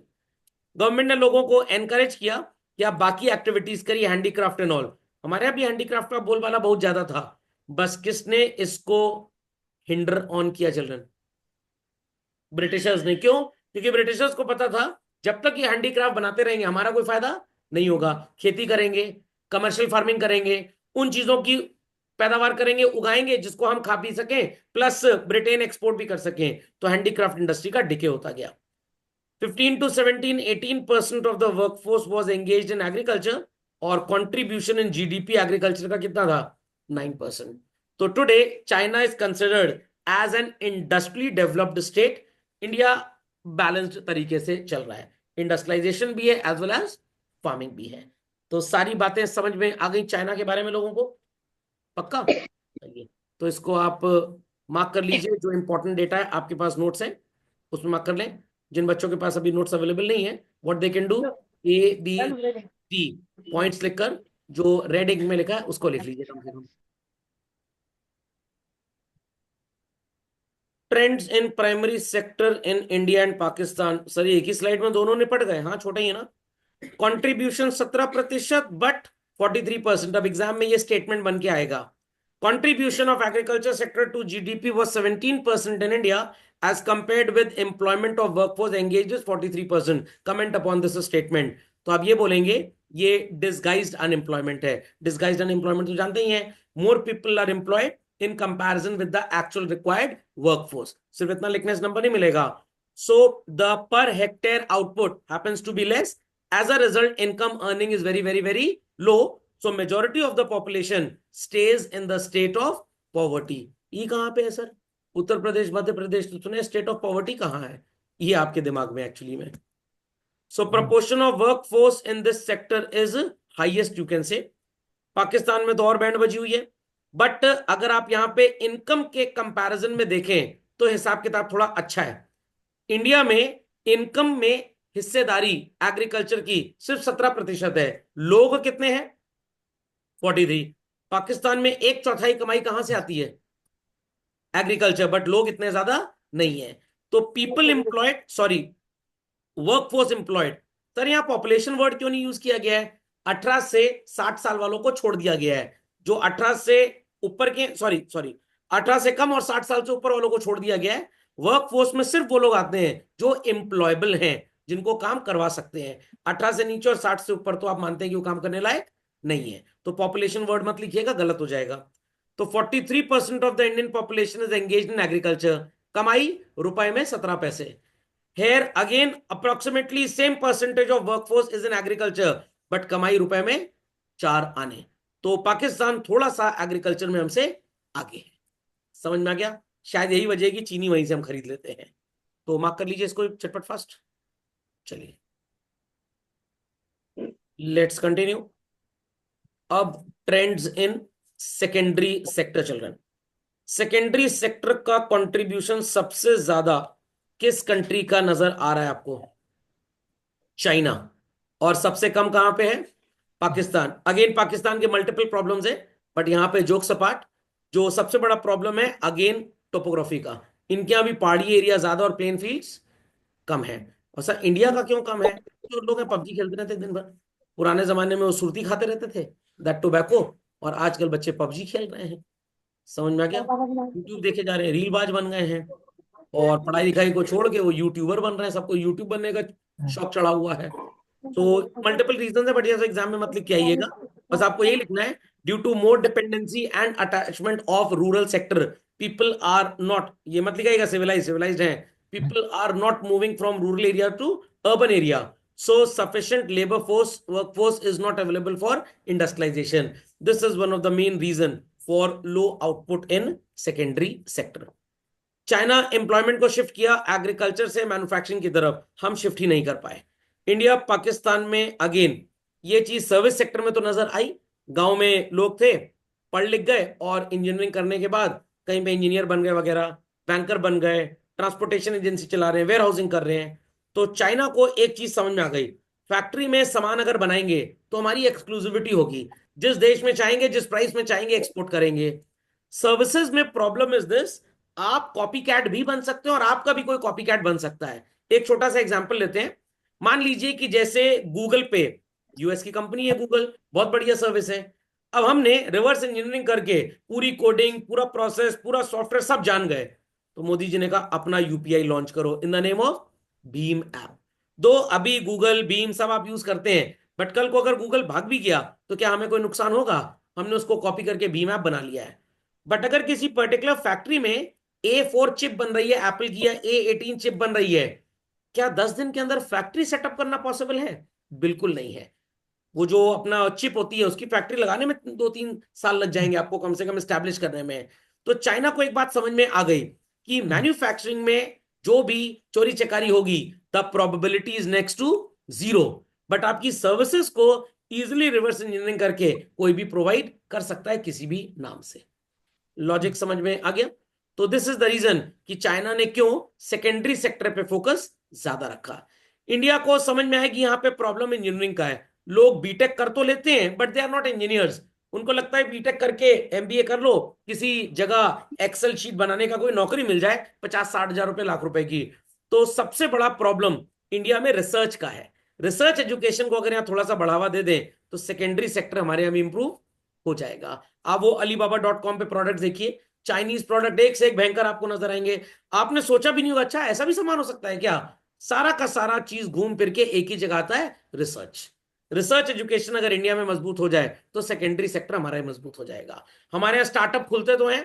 Government ने लोगों को एनकरेज किया कि आप बाकी एक्टिविटीज करिए, हैंडीक्राफ्ट एंड ऑल। हमारे यहाँ भी हैंडीक्राफ्ट का बोलबाला बहुत ज्यादा था, बस किसने इसको हिंडर ऑन किया चिल्ड्रन? ब्रिटिशर्स ने। क्यों? क्योंकि ब्रिटिशर्स को पता था जब तक ये हैंडीक्राफ्ट बनाते रहेंगे हमारा कोई फायदा नहीं होगा। खेती करेंगे, कमर्शियल फार्मिंग करेंगे, उन चीजों की पैदावार करेंगे, उगाएंगे जिसको हम खा पी सकें, प्लस ब्रिटेन एक्सपोर्ट भी कर सकें। तो हैंडीक्राफ्ट इंडस्ट्री का डिके होता गया। 15 to 17, 18% of the workforce was engaged in agriculture, और कंट्रीब्यूशन इन जीडीपी एग्रीकल्चर का कितना था? 9%। तो today China is considered as an industrially developed state. India balanced तरीके से चल रहा है, इंडस्ट्रियलाइजेशन भी है एज वेल एज फार्मिंग भी है। तो सारी बातें समझ में आ गई चाइना के बारे में लोगों को, पक्का? चलिए, तो इसको आप मार्क कर लीजिए, जो इंपॉर्टेंट डेटा है आपके पास नोट्स है उसमें मार्क कर लें। जिन बच्चों के पास अभी नोट्स अवेलेबल नहीं है, what they can do, A B C points लिखकर जो रेड इंक में लिखा है उसको लिख लीजिए कम से कम। Trends in primary sector in India and Pakistan, sir एक ही स्लाइड में दोनों निपट गए, हाँ छोटा ही है ना। कंट्रीब्यूशन 17% बट 43%, अब एग्जाम में ये स्टेटमेंट बन के आएगा। Contribution of agriculture sector to GDP was 17% in India as compared with employment of workforce engaged is 43%, comment upon this statement। तो आप ये बोलेंगे ये disguised unemployment है। disguised unemployment तो जानते ही हैं, more people are employed in comparison with the actual required workforce, सिर्फ इतना लिखने से नंबर नहीं मिलेगा। so the per hectare output happens to be less, as a result income earning is very very very low, so majority of the population stays in the state of poverty। ये कहाँ पे है sir? Uttar Pradesh Madhya Pradesh तो सुने, state of poverty कहाँ है ये आपके दिमाग में एक्चुअली में। So proportion of work force in this sector is highest, you can say. Pakistan में तो और बैंड बजी हुई है, बट अगर आप यहां पे इनकम के कंपैरिजन में देखें तो हिसाब किताब थोड़ा अच्छा है। इंडिया में इनकम में हिस्सेदारी एग्रीकल्चर की सिर्फ 17% है, लोग कितने हैं? 43। पाकिस्तान में एक चौथाई कमाई कहां से आती है? एग्रीकल्चर, बट लोग इतने ज्यादा नहीं है। तो people employed, sorry workforce employed, sir यहां पॉपुलेशन वर्ड क्यों नहीं यूज किया गया है? 18 से 60 साल वालों को छोड़ दिया गया है, जो 18 से ऊपर के, सॉरी सॉरी 18 से कम और 60 साल से ऊपर वालों को छोड़ दिया गया है। वर्कफोर्स में सिर्फ वो लोग आते हैं जो एम्प्लॉयबल हैं, जिनको काम करवा सकते हैं। 18 से नीचे और 60 से ऊपर तो आप मानते हैं कि वो काम करने लायक नहीं है, तो पॉपुलेशन वर्ड मत लिखिएगा, गलत हो जाएगा। तो 43% of the Indian population is engaged in agriculture, कमाई रुपए में 17 पैसे। Here again approximately same percentage of workforce is in agriculture, but कमाई रुपए में 4 आने। तो पाकिस्तान थोड़ा सा एग्रीकल्चर में हमसे आगे है। समझ में आ गया? शायद यही वजह है कि चीनी वहीं से हम खरीद लेते हैं। तो मार्क कर लीजिए इसको चटपट फास्ट। चलिए लेट्स कंटिन्यू। अब ट्रेंड्स इन सेकेंडरी सेक्टर चल रहे हैं। सेकेंडरी सेक्टर का कंट्रीब्यूशन सबसे ज्यादा किस कंट्री का नजर आ रहा है आपको? चाइना। और सबसे कम कहां पे है? पाकिस्तान। अगेन पाकिस्तान के मल्टीपल प्रॉब्लम्स है, बट यहां पे जोक सपाट, जो सबसे बड़ा प्रॉब्लम है अगेन टोपोग्राफी का। इनके यहां भी पहाड़ी एरिया ज्यादा और प्लेन फील्ड्स कम है। और सर इंडिया का क्यों कम है? जो लोग हैं पबजी खेलते रहते दिन भर, पुराने जमाने में वो सुरती खाते रहते थे, दैट टोबैको, और आजकल बच्चे पबजी खेल रहे हैं। समझ में आ गया? यूट्यूब देखे जा रहे हैं, रीलबाज बन गए हैं, और पढ़ाई लिखाई को छोड़ के वो यूट्यूबर बन रहे हैं, सबको यूट्यूब बनने का शौक चढ़ा हुआ है। तो मल्टीपल रीजन है, बट ये एग्जाम में मत लिख के आइएगा, बस आपको यही लिखना है, due to more dependency and attachment of rural sector people are not, ये मत लिखाइएगा सिविलाइज्ड है, people are not moving from rural area to urban area, so sufficient labor force workforce is not available for industrialization. This is one of the main reason for low output in secondary sector. China employment को shift किया agriculture से manufacturing की तरफ, हम shift ही नहीं कर पाए। India Pakistan में अगेन ये चीज सर्विस सेक्टर में तो नजर आई, गांव में लोग थे, पढ़ लिख गए और इंजीनियरिंग करने के बाद कहीं पे इंजीनियर बन गए वगैरह, बैंकर बन गए, ट्रांसपोर्टेशन एजेंसी चला रहे हैं, वेयर हाउसिंग कर रहे हैं। तो चाइना को एक चीज समझ में आ गई, फैक्ट्री में सामान अगर बनाएंगे तो हमारी एक्सक्लूसिविटी होगी, जिस देश में चाहेंगे जिस प्राइस में चाहेंगे एक्सपोर्ट करेंगे। सर्विसेज में प्रॉब्लम इज दिस, आप कॉपी कैट भी बन सकते हो और आपका भी कोई कॉपी कैट बन सकता है। एक छोटा सा एग्जांपल लेते हैं, मान लीजिए कि जैसे गूगल पे, यूएस की कंपनी है गूगल, बहुत बढ़िया सर्विस है। अब हमने रिवर्स इंजीनियरिंग करके पूरी कोडिंग, पूरा प्रोसेस, पूरा सॉफ्टवेयर सब जान गए, तो मोदी जी ने कहा अपना यूपीआई लॉन्च करो in the name of Bhim app. दो अभी गूगल भीम सब आप यूज करते हैं, बट कल को अगर गूगल भाग भी गया तो क्या हमें कोई नुकसान होगा? हमने उसको कॉपी करके भीम ऐप बना लिया है। बट अगर किसी पर्टिकुलर फैक्ट्री में A4 चिप बन रही है एप्पल की, या A18 चिप बन रही है, क्या 10 दिन के अंदर फैक्ट्री सेटअप करना पॉसिबल है? बिल्कुल नहीं है। वो जो अपना चिप होती है उसकी फैक्ट्री लगाने में 2-3 साल लग जाएंगे आपको कम से कम स्टैब्लिश करने में। तो चाइना को एक बात समझ में आ गई कि मैन्युफैक्चरिंग में जो भी चोरी चकारी होगी the probability is next to zero, but आपकी सर्विसेज को इजिली रिवर्स इंजीनियरिंग करके कोई भी प्रोवाइड कर सकता है किसी भी नाम से। लॉजिक समझ में आ गया? तो दिस इज द रीजन कि चाइना ने क्यों सेकेंडरी सेक्टर पे फोकस ज्यादा रखा। इंडिया को समझ में आया कि यहाँ पे प्रॉब्लम इंजीनियरिंग का है। लोग बीटेक कर तो लेते हैं but they are not engineers. उनको लगता है बीटेक करके एमबीए कर लो, किसी जगह एक्सेल शीट बनाने का कोई नौकरी मिल जाए 50-60 हजार रुपए, लाख रुपए की। तो सबसे बड़ा प्रॉब्लम इंडिया में रिसर्च का है। रिसर्च एजुकेशन को अगर यहाँ थोड़ा सा बढ़ावा दे दें तो सेकेंडरी सेक्टर हमारे यहाँ इंप्रूव हो जाएगा। आप वो alibaba.com पे प्रोडक्ट देखिए, चाइनीज प्रोडक्ट एक से एक भयंकर आपको नजर आएंगे। आपने सोचा भी नहीं होगा अच्छा ऐसा भी सामान हो सकता है क्या। सारा का सारा चीज घूम फिर के एक ही जगह आता है, रिसर्च। रिसर्च एजुकेशन अगर इंडिया में मजबूत हो जाए तो सेकेंडरी सेक्टर हमारा मजबूत हो जाएगा। हमारे यहाँ स्टार्टअप खुलते तो हैं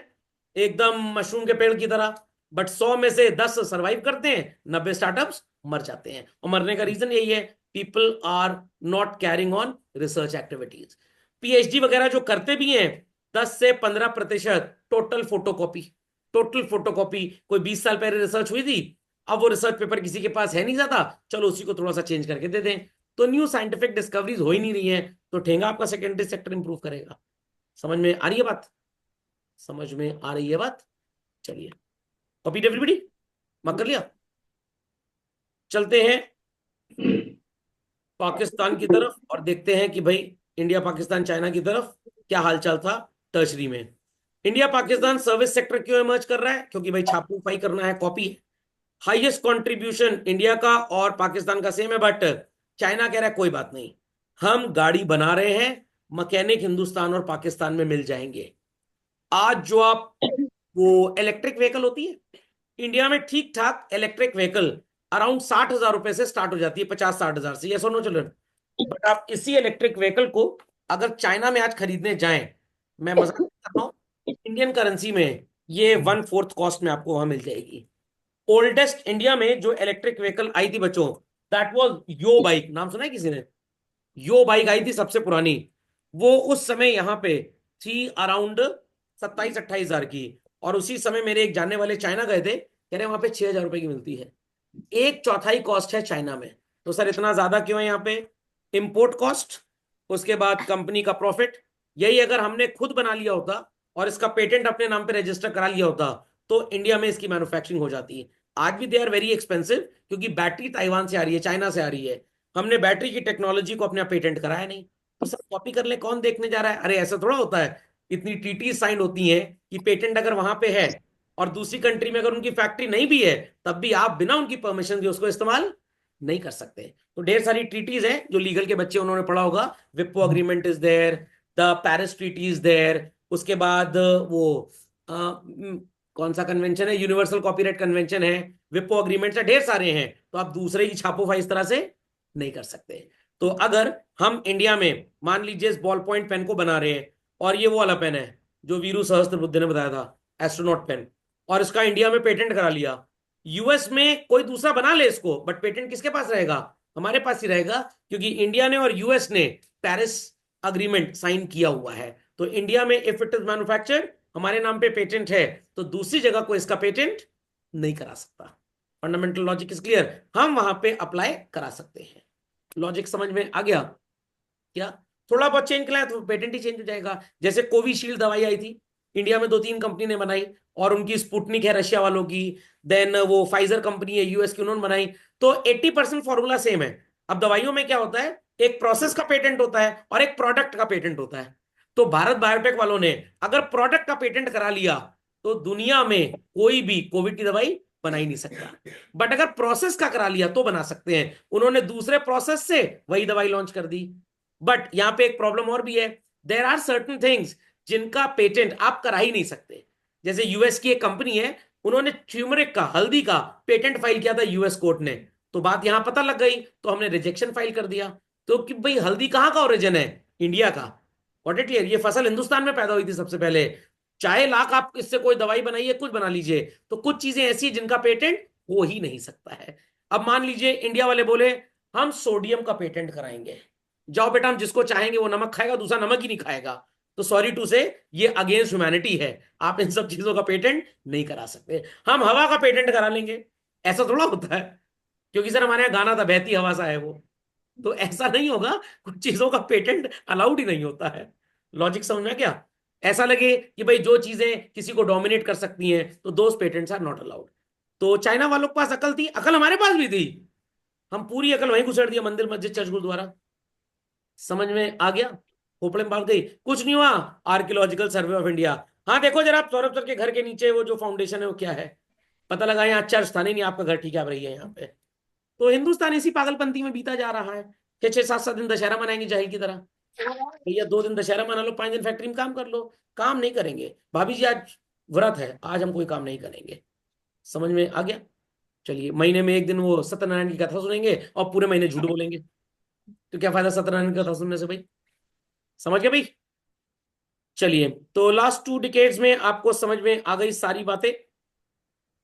एकदम मशरूम के पेड़ की तरह, बट 100 में से 10 सर्वाइव करते हैं, 90 स्टार्टअप्स मर जाते हैं। और मरने का रीजन यही है, people are not carrying on research activities. PhD वगैरह जो करते भी हैं 10 से 15% टोटल फोटोकॉपी। Total photocopy. कोई 20 साल पहले रिसर्च हुई थी, अब वो रिसर्च पेपर किसी के पास है नहीं ज्यादा, चलो उसी को थोड़ा सा चेंज करके दे दें। तो न्यू साइंटिफिक डिस्कवरीज हो ही नहीं रही है, तो ठेंगा आपका सेकेंडरी सेक्टर इंप्रूव करेगा। समझ में आ रही है बात? समझ में आ रही है बात? चलिए, कॉपी एवरीबॉडी मत कर लिया। चलते हैं पाकिस्तान की तरफ और देखते हैं कि भाई इंडिया पाकिस्तान चाइना की तरफ क्या हालचाल था टर्शरी में। इंडिया पाकिस्तान सर्विस सेक्टर क्यों इमर्ज कर रहा है? क्योंकि भाई छापूफाई करना है, कॉपी है। हाईएस्ट कंट्रीब्यूशन इंडिया का और पाकिस्तान का सेम है, बट चाइना कह रहा है कोई बात नहीं, हम गाड़ी बना रहे हैं, मैकेनिक हिंदुस्तान और पाकिस्तान में मिल जाएंगे। आज जो आप वो इलेक्ट्रिक व्हीकल होती है इंडिया में, ठीक ठाक इलेक्ट्रिक व्हीकल अराउंड 60 हजार रुपए से स्टार्ट हो जाती है, 50-60 हजार से, ये सुनो चलो। बट आप इसी इलेक्ट्रिक व्हीकल को अगर चाइना में आज खरीदने जाएं, मैं मजाक नहीं कर रहा हूं, इंडियन करेंसी में ये 1/4 कॉस्ट में आपको वहां मिल जाएगी। ओल्डेस्ट इंडिया में जो इलेक्ट्रिक व्हीकल आई थी बच्चों, दैट वाज यो बाइक। नाम सुना है किसी ने? यो बाइक आई थी सबसे पुरानी। वो उस समय यहाँ पे थी अराउंड 27-28 हजार की। और उसी समय मेरे एक जानने वाले चाइना गए थे, कह रहे वहां पे 6 हजार रुपए की मिलती है। एक चौथाई कॉस्ट है चाइना में। तो सर इतना ज्यादा क्यों है यहाँ पे? इंपोर्ट कॉस्ट, उसके बाद कंपनी का प्रॉफिट। यही अगर हमने खुद बना लिया होता और इसका पेटेंट अपने नाम पे रजिस्टर करा लिया होता तो इंडिया में इसकी मैन्युफैक्चरिंग हो जाती है। आज भी दे आर वेरी एक्सपेंसिव, क्योंकि बैटरी ताइवान से आ रही है, चाइना से आ रही है। हमने बैटरी की टेक्नोलॉजी को अपना पेटेंट कराया नहीं, तो सब कॉपी कर ले, कौन देखने जा रहा है? अरे ऐसा थोड़ा होता है। इतनी टीटी साइन होती है कि पेटेंट अगर वहां पे है और दूसरी कंट्री में अगर उनकी फैक्ट्री नहीं भी है, तब भी आप बिना उनकी परमिशन के उसको इस्तेमाल नहीं कर सकते। तो ढेर सारी ट्रीटीज हैं जो लीगल के बच्चे उन्होंने पढ़ा होगा। विप्पो agreement is there, the Paris treaty is there, उसके बाद वो कौन सा कन्वेंशन है, यूनिवर्सल कॉपीराइट कन्वेंशन है, विप्पो अग्रीमेंट है, ढेर सारे हैं। तो आप दूसरे की छापोफाई इस तरह से नहीं कर सकते। तो अगर हम इंडिया में मान लीजिए इस बॉल पॉइंट पेन को बना रहे हैं, और ये वो वाला पेन है जो वीरू सहस्त्रबुद्धे ने बताया था, एस्ट्रोनॉट पेन, और इसका इंडिया में पेटेंट करा लिया, यूएस में कोई दूसरा बना ले इसको, बट पेटेंट किसके पास रहेगा? हमारे पास ही रहेगा, क्योंकि इंडिया ने और यूएस ने पेरिस अग्रीमेंट साइन किया हुआ है। तो इंडिया में इफ इट इज मैन्युफैक्चर्ड, हमारे नाम पे पेटेंट है, तो दूसरी जगह को इसका पेटेंट नहीं करा सकता। फंडामेंटल लॉजिक इज क्लियर, हम वहां पे अप्लाई करा सकते हैं। लॉजिक समझ में आ गया क्या? थोड़ा बहुत चेंज कराया तो पेटेंट ही चेंज हो जाएगा। जैसे कोविशील्ड दवाई आई थी, इंडिया में 2-3 कंपनी ने बनाई, और उनकी स्पुतनिक है रशिया वालों की, देन वो फाइजर कंपनी है यूएस की, उन्होंने बनाई। तो 80% फॉर्मूला सेम है। अब दवाइयों में क्या होता है, एक प्रोसेस का पेटेंट होता है और एक प्रोडक्ट का पेटेंट होता है। तो भारत बायोटेक वालों ने अगर प्रोडक्ट का पेटेंट करा लिया तो दुनिया में कोई भी कोविड की दवाई बना ही नहीं सकता। बट अगर प्रोसेस का करा लिया तो बना सकते हैं। उन्होंने दूसरे प्रोसेस से वही दवाई लॉन्च कर दी। बट यहां पे एक प्रॉब्लम और भी है, देर आर सर्टन थिंग्स जिनका पेटेंट आप करा ही नहीं सकते। जैसे यूएस की एक कंपनी है, उन्होंने ट्यूमरिक का, हल्दी का पेटेंट फाइल किया था यूएस कोर्ट ने। तो बात यहां पता लग गई, तो हमने रिजेक्शन फाइल कर दिया। तो कि भाई हल्दी कहां का ओरिजिन है? इंडिया का। व्हाट इट क्लियर, ये फसल हिंदुस्तान में पैदा हुई थी सबसे पहले। चाहे लाख आप इससे कोई दवाई बनाइए, कुछ बना लीजिए, तो कुछ चीजें ऐसी हैं जिनका पेटेंट हो ही नहीं सकता है। अब मान लीजिए इंडिया वाले बोले हम सोडियम का पेटेंट कराएंगे, जाओ बेटा, हम जिसको चाहेंगे वो नमक खाएगा, दूसरा नमक ही नहीं खाएगा। तो सॉरी टू से, ये अगेंस्ट ह्यूमैनिटी है। आप इन सब चीजों का पेटेंट नहीं करा सकते। हम हवा का पेटेंट करा लेंगे, ऐसा थोड़ा होता है, क्योंकि सर हमारे यहाँ गाना था बहती हवा सा है वो, तो ऐसा नहीं होगा। कुछ चीजों का पेटेंट अलाउड ही नहीं होता है। लॉजिक समझ में क्या? ऐसा लगे कि भाई जो चीजें किसी को डोमिनेट कर सकती हैं तो those patents are not allowed. तो चाइना वालों के पास अकल थी, अकल हमारे पास भी थी, हम पूरी अकल वहीं घुसेड़ दिया, मंदिर मस्जिद चर्च गुरुद्वारा। समझ में आ गया? खोपड़े में बात गई, कुछ नहीं हुआ। आर्कियोलॉजिकल सर्वे ऑफ इंडिया, हाँ देखो जरा आप सौरभ सर के घर के नीचे वो जो फाउंडेशन है वो क्या है, पता लगा यहाँ चर्च था, नहीं आपका घर ठीक है, आप रही है यहाँ पे। तो हिंदुस्तान इसी पागलपंती में बीता जा रहा है कि 6 7 7 दिन दशहरा मनाएंगे जाहिल की तरह। भैया 2 दिन दशहरा मना लो, 5 दिन फैक्ट्री में काम कर लो। काम नहीं करेंगे भाभी जी, आज व्रत है, आज हम कोई काम नहीं करेंगे। समझ में आ गया? चलिए महीने में एक दिन वो सत्यनारायण की कथा सुनेंगे और पूरे महीने झूठ बोलेंगे, तो क्या फायदा सत्यनारायण की कथा सुनने से भाई? समझ गए भाई? चलिए, तो लास्ट 2 डिकेड्स में आपको समझ में आ गई सारी बातें।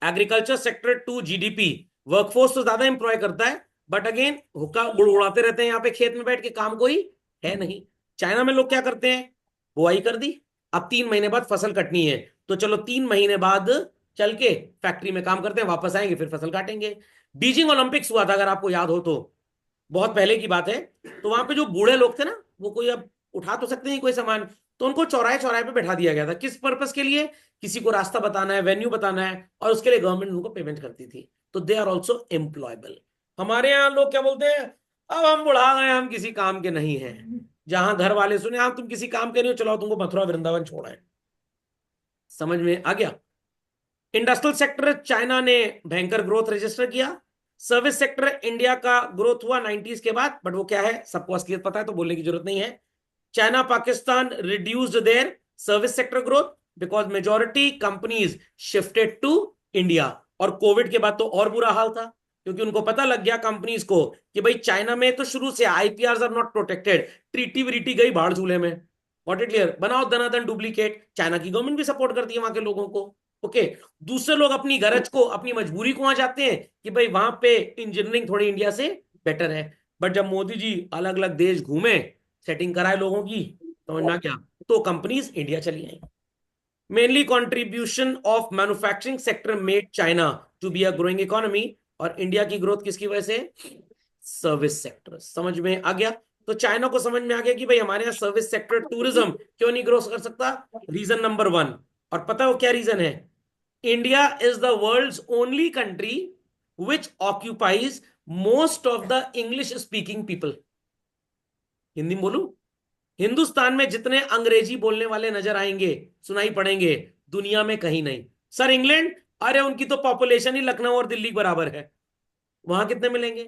Agriculture sector to GDP, workforce तो ज्यादा एम्प्लॉय करता है, बट अगेन हुक्का उड़ाते रहते हैं यहाँ पे खेत में बैठ के, काम कोई है नहीं। चाइना में लोग क्या करते हैं, बुआई कर दी, अब 3 महीने बाद फसल कटनी है, तो चलो 3 महीने बाद चल के फैक्ट्री में काम करते हैं, वापस आएंगे फिर फसल काटेंगे। बीजिंग ओलंपिक्स हुआ था अगर आपको याद हो तो, बहुत पहले की बात है। तो वहां पे जो बूढ़े लोग थे ना, वो कोई अब उठा तो सकते नहीं कोई सामान, तो उनको चौराहे चौराहे पे बैठा दिया गया था, किस पर्पस के लिए? किसी को रास्ता बताना है, वेन्यू बताना है, और उसके लिए गवर्नमेंट उनको पेमेंट करती थी। तो दे आर ऑल्सो एम्प्लॉयबल। हमारे यहाँ लोग क्या बोलते हैं, अब हम बुढ़ा गए, हम किसी काम के नहीं हैं। जहां घर वाले सुने हाँ तुम किसी काम के नहीं हो, चलाओ तुमको मथुरा वृंदावन छोड़ा है। समझ में आ गया? इंडस्ट्रियल सेक्टर चाइना ने भयंकर ग्रोथ रजिस्टर किया। सर्विस सेक्टर इंडिया का ग्रोथ हुआ 90s के बाद, बट वो क्या है सबको असलियत पता है तो बोलने की जरूरत नहीं है। China Pakistan reduced their service sector growth because majority companies shifted to India. और कोविड के बाद तो और बुरा हाल था, क्योंकि उनको पता लग गया कंपनीज को कि भाई चाइना में तो शुरू से IPR are not protected, treaty व्रीटी गई भाड़ झूले में। वॉट इट क्लियर, बनाओ दनादन डुप्लीकेट। चाइना की गवर्नमेंट भी सपोर्ट करती है वहां के लोगों को। ओके, दूसरे लोग अपनी गरज को अपनी मजबूरी को वहां जाते हैं कि भाई वहां पे इंजीनियरिंग थोड़ी इंडिया से बेटर है। बट जब मोदी जी अलग अलग देश घूमे, सेटिंग कराए लोगों की, समझ में आ क्या, तो कंपनीज इंडिया चली आई। Mainly contribution of manufacturing sector made China to be a growing economy. और इंडिया की ग्रोथ किसकी वजह से? Service sector. समझ में आ गया? तो चाइना को समझ में आ गया कि भाई हमारे यहाँ सर्विस सेक्टर टूरिज्म क्यों नहीं ग्रो कर सकता। रीजन नंबर 1, और पता है वो क्या रीजन है? India is the world's only country which occupies most of the English speaking people. Hindi में बोलूं, हिंदुस्तान में जितने अंग्रेजी बोलने वाले नजर आएंगे, सुनाई पड़ेंगे, दुनिया में कहीं नहीं। सर इंग्लैंड, अरे उनकी तो पॉपुलेशन ही लखनऊ और दिल्ली के बराबर है, वहां कितने मिलेंगे?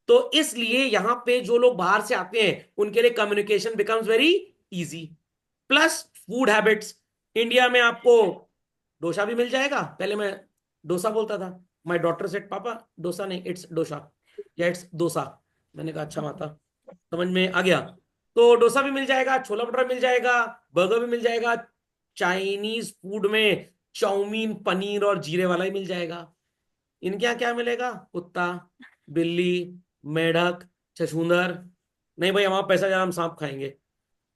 तो इसलिए यहां पे जो लोग बाहर से आते हैं उनके लिए communication becomes very easy. Plus food habits, India में आपको डोसा भी मिल जाएगा। पहले मैं डोसा बोलता था, माय डॉटर सेड पापा डोसा नहीं इट्स डोसा, या इट्स डोसा। मैंने कहा अच्छा माता, समझ में आ गया। तो डोसा भी मिल जाएगा, छोला भटूरा मिल जाएगा, बर्गर भी मिल जाएगा। चाइनीज फूड में चाउमीन पनीर और जीरे वाला ही मिल जाएगा। इनके यहाँ क्या मिलेगा? कुत्ता, बिल्ली, मेढक, छछूंदर। नहीं भाई हमारा पैसा ज्यादा, हम सांप खाएंगे।